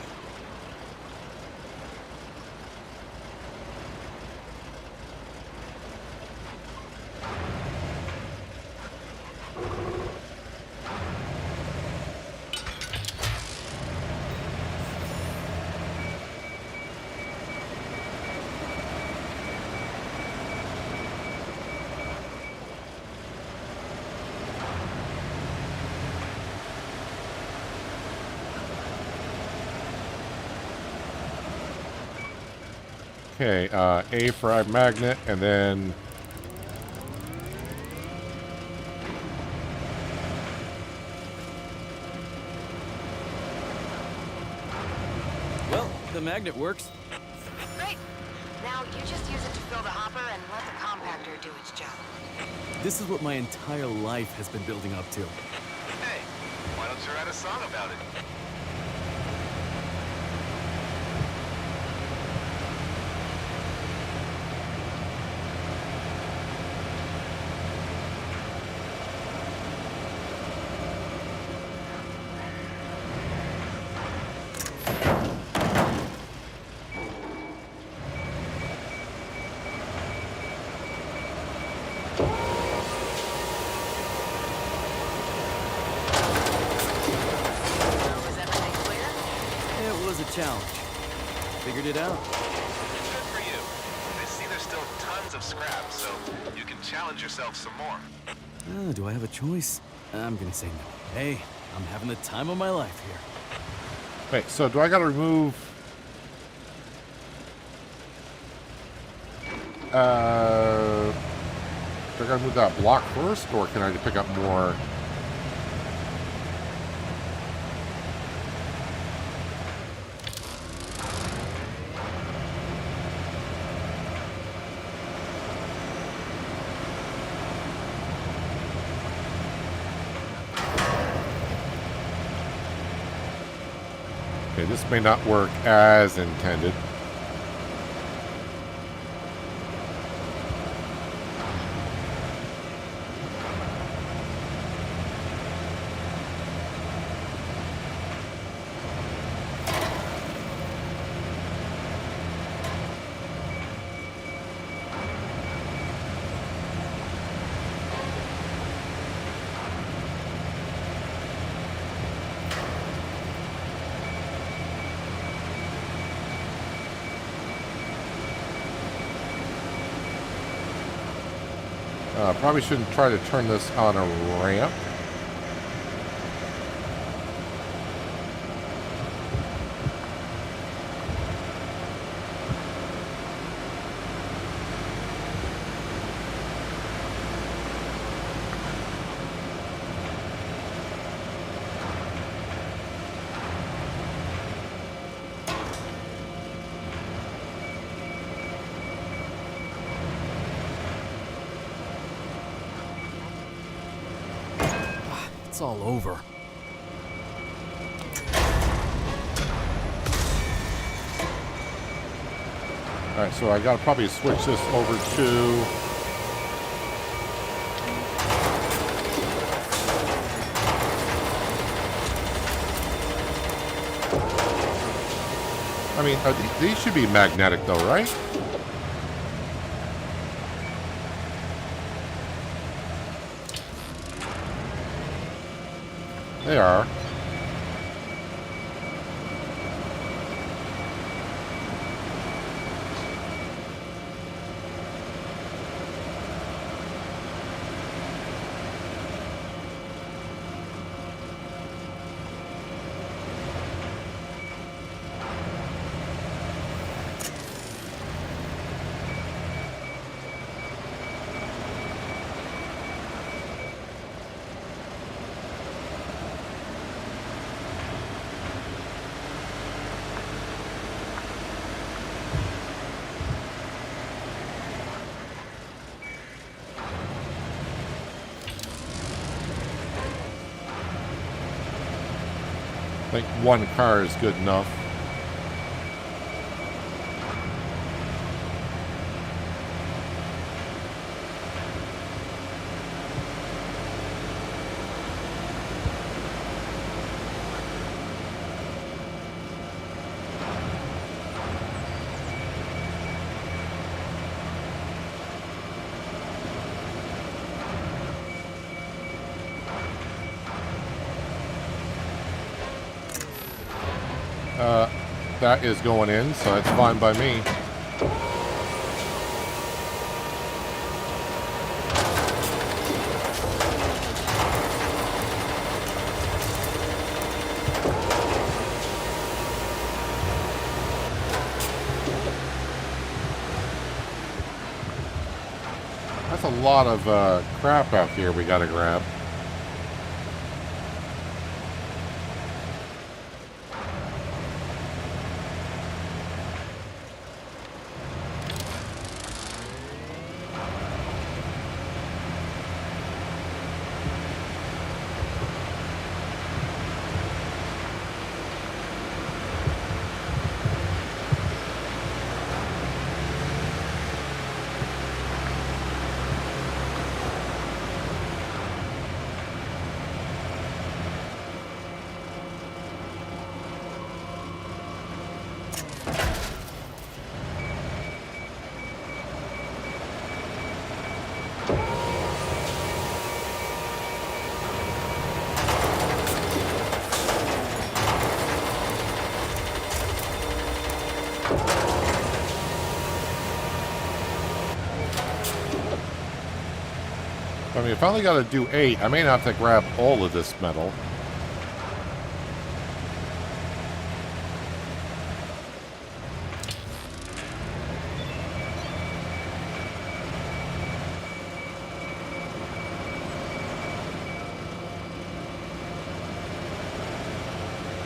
Okay, A for our magnet, and then... Well, the magnet works. Great. Now you just use it to fill the hopper and let the compactor do its job. This is what my entire life has been building up to. Hey, why don't you write a song about it? Challenge. Figured it out. Good for you. I see there's still tons of scrap, so you can challenge yourself some more. Do I have a choice? I'm gonna say no. Hey, I'm having the time of my life here. Wait, so do I gotta remove... Do I gotta move that block first, or can I pick up more? Okay, this may not work as intended. Probably shouldn't try to turn this on a ramp. It's all over. Alright, so I gotta probably switch this over to... I mean, these should be magnetic though, right? They are. I think one car is good enough. That is going in, so that's fine by me. That's a lot of crap out here we gotta grab. I mean, if I only got to do 8, I may not have to grab all of this metal.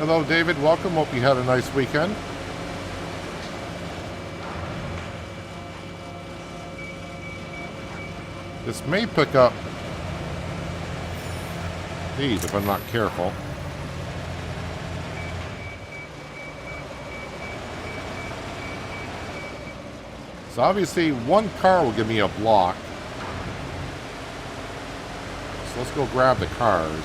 Hello, David. Welcome. Hope you had a nice weekend. This may pick up these if I'm not careful. So obviously one car will give me a block. So let's go grab the cars.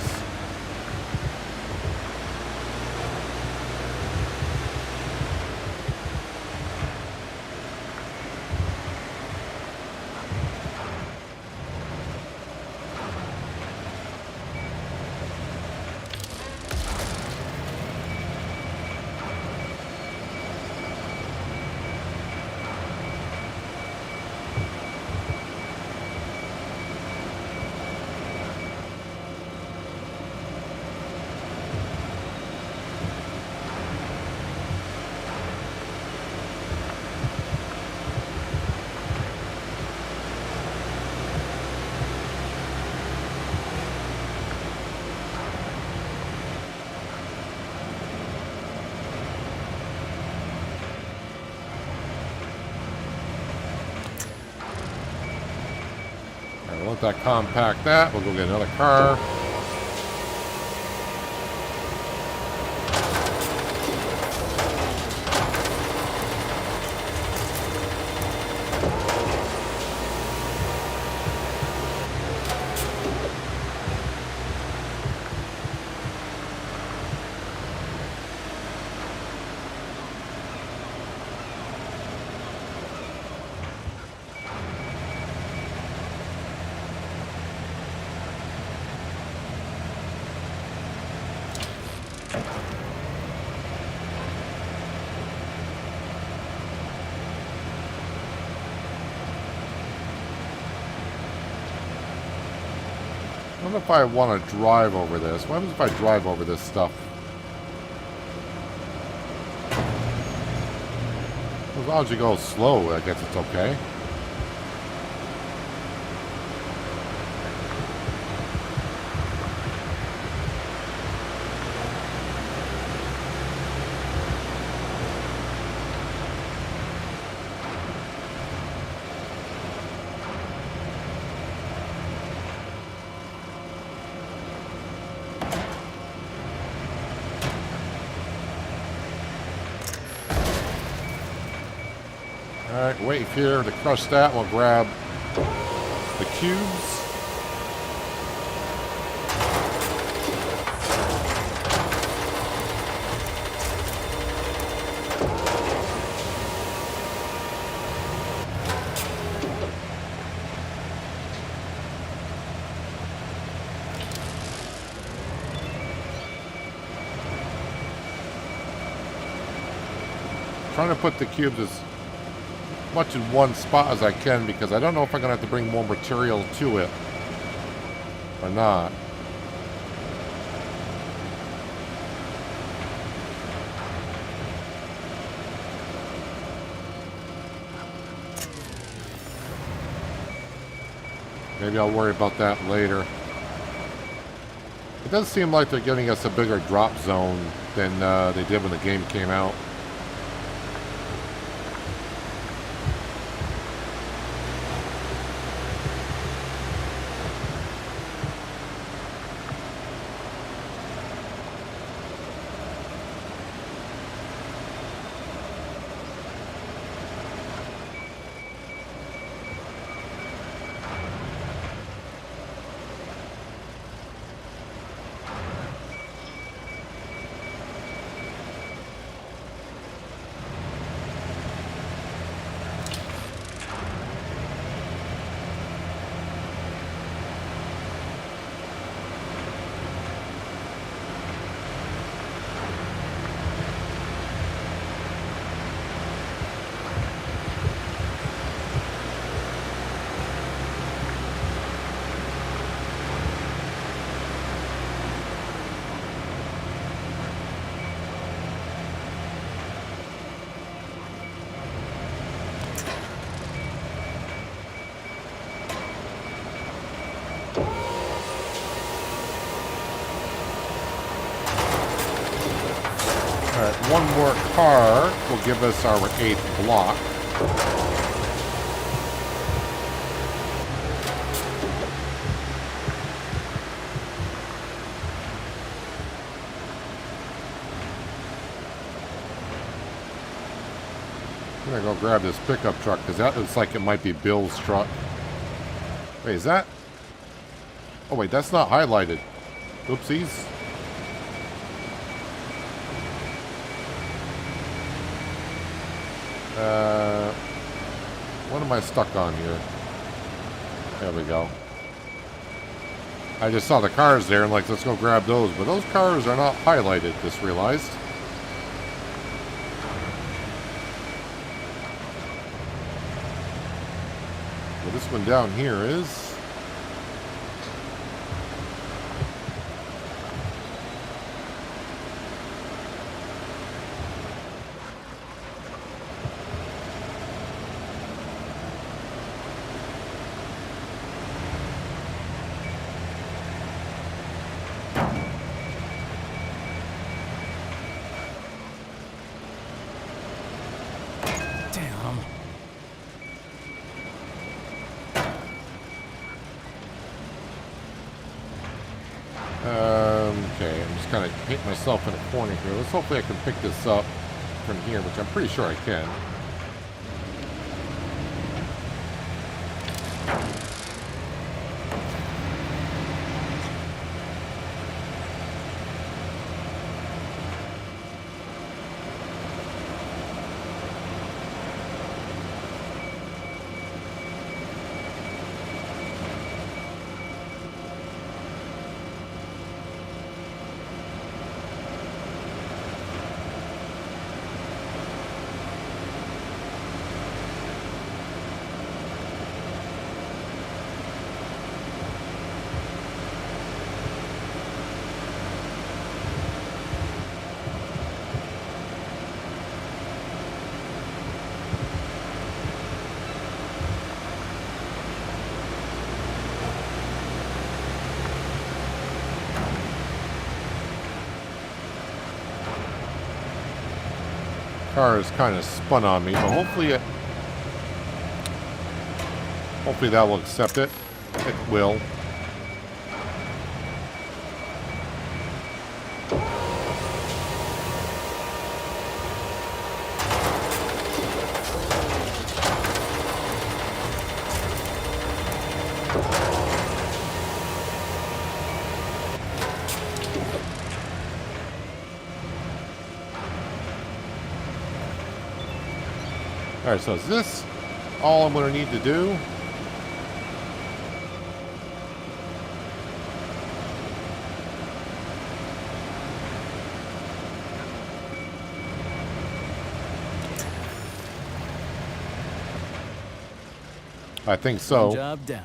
We'll let that compact that. We'll go get another car. I don't know if I want to drive over this. What happens if I drive over this stuff? As long as you go slow, I guess it's okay. Alright, wait here to crush that. We'll grab the cubes. Trying to put the cubes as much in one spot as I can because I don't know if I'm going to have to bring more material to it or not. Maybe I'll worry about that later. It does seem like they're giving us a bigger drop zone than they did when the game came out. one more car will give us our 8th block. I'm gonna go grab this pickup truck because that looks like it might be Bill's truck. Wait, is that? Oh wait, that's not highlighted. Oopsies. What am I stuck on here? There we go. I just saw the cars there and like, let's go grab those. But those cars are not highlighted, just realized. Well, this one down here is... Damn. Okay, I'm just kind of hitting myself in a corner here. Let's hopefully I can pick this up from here, which I'm pretty sure I can. Car is kind of spun on me, but hopefully that will accept it. It will. Alright, so is this all I'm going to need to do? I think so. Job down.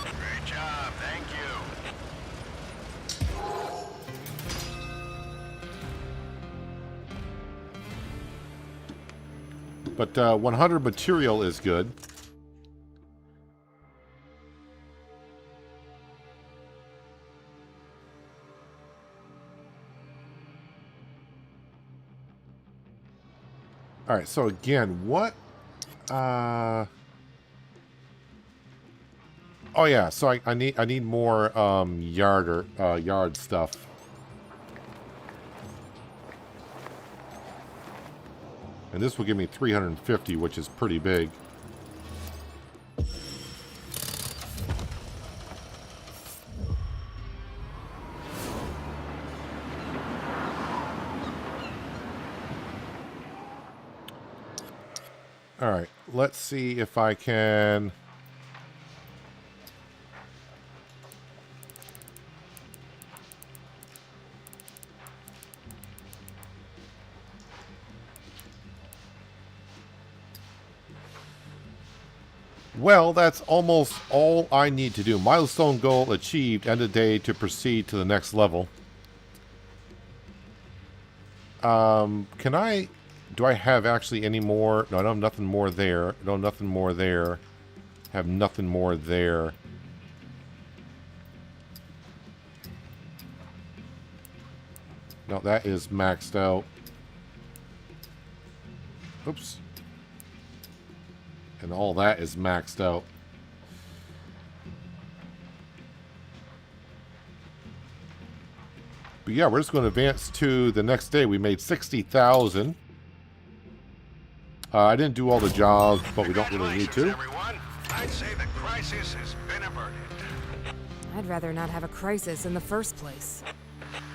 Great job, thank you. But 100 material is good. All right, so again, what... Oh yeah, so I need more yard stuff. And this will give me 350, which is pretty big. All right, let's see if I can... Well, that's almost all I need to do. Milestone goal achieved. End of day to proceed to the next level. Can I... Do I have actually any more? No, I don't have nothing more there. No, nothing more there. Have nothing more there. No, that is maxed out. Oops. And all that is maxed out. But yeah, we're just going to advance to the next day. We made 60,000. I didn't do all the jobs, but we don't really need to. Everyone. I'd say the crisis has been averted. I'd rather not have a crisis in the first place.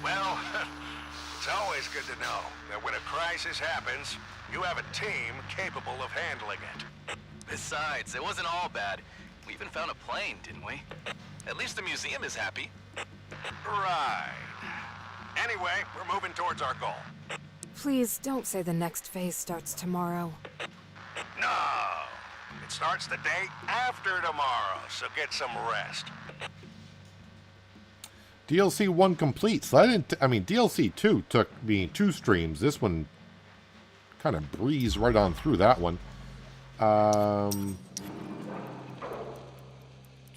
Well, it's always good to know that when a crisis happens, you have a team capable of handling it. Besides, it wasn't all bad. We even found a plane, didn't we? At least the museum is happy. Right. Anyway, we're moving towards our goal. Please don't say the next phase starts tomorrow. No. It starts the day after tomorrow, so get some rest. DLC 1 complete. So I mean, DLC 2 took me 2 streams. This one kind of breezed right on through that one. So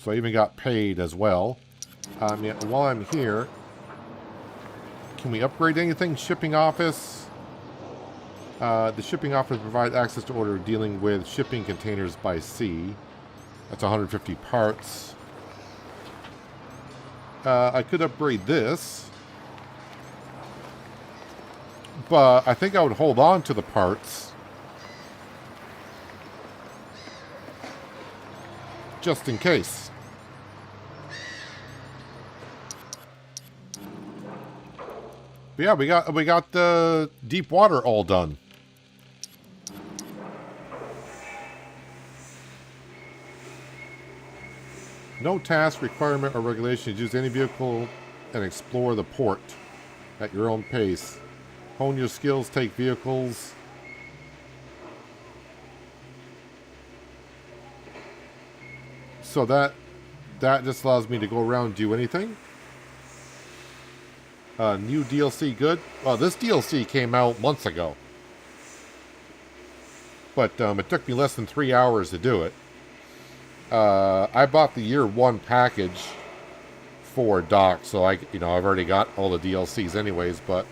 I even got paid as well. Yeah, while I'm here, can we upgrade anything? Shipping office. The shipping office provides access to order dealing with shipping containers by sea. That's 150 parts. I could upgrade this, but I think I would hold on to the parts just in case. But yeah, we got the deep water all done. No task, requirement, or regulation. Use any vehicle and explore the port at your own pace. Hone your skills, take vehicles. So that just allows me to go around and do anything. New DLC good. Well, this DLC came out months ago. But it took me less than 3 hours to do it. I bought the year 1 package for Doc, so I've already got all the DLCs anyways, but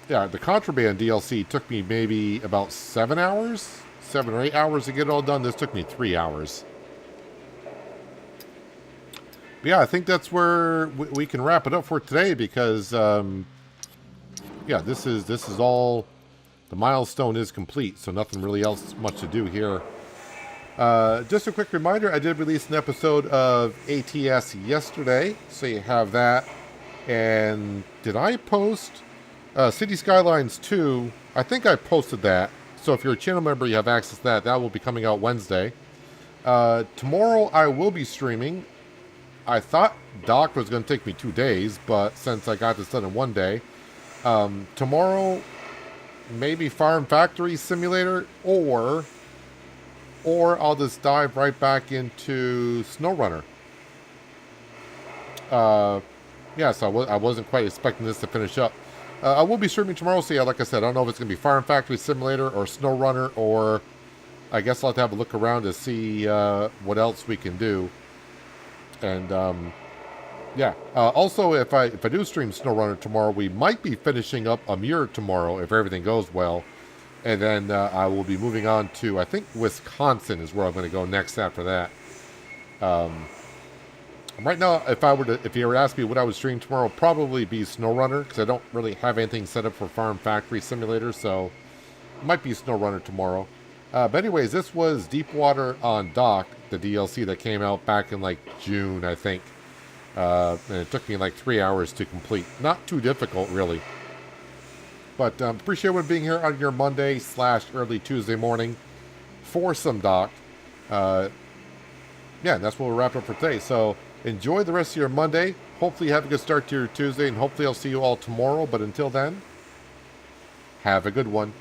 yeah, the Contraband DLC took me maybe about 7 or 8 hours to get it all done. This took me 3 hours. But yeah, I think that's where we can wrap it up for today because yeah, this is all. The milestone is complete, so nothing really else much to do here. Just a quick reminder, I did release an episode of ATS yesterday, so you have that. And did I post City Skylines 2? I think I posted that. So if you're a channel member, you have access to that. That will be coming out Wednesday. Tomorrow I will be streaming. I thought Doc was going to take me 2 days, but since I got this done in 1 day, tomorrow... maybe Farm Factory Simulator, or I'll just dive right back into SnowRunner. Yeah, so I wasn't quite expecting this to finish up. I will be streaming tomorrow, so yeah, like I said, I don't know if it's going to be Farm Factory Simulator or SnowRunner, or I guess I'll have to have a look around to see what else we can do. And yeah. Also, if I do stream SnowRunner tomorrow, we might be finishing up Amur tomorrow if everything goes well, and then I will be moving on to, I think, Wisconsin is where I'm going to go next after that. Right now, if you were to ask me what I would stream tomorrow, probably be SnowRunner because I don't really have anything set up for Farm Factory Simulator, so it might be SnowRunner tomorrow. But anyways, this was Deepwater on Dock, the DLC that came out back in like June, I think. And it took me like 3 hours to complete. Not too difficult, really. But appreciate everyone being here on your Monday / early Tuesday morning for some Doc. Yeah, that's what we'll wrap up for today. So enjoy the rest of your Monday. Hopefully you have a good start to your Tuesday, and hopefully I'll see you all tomorrow. But until then, have a good one.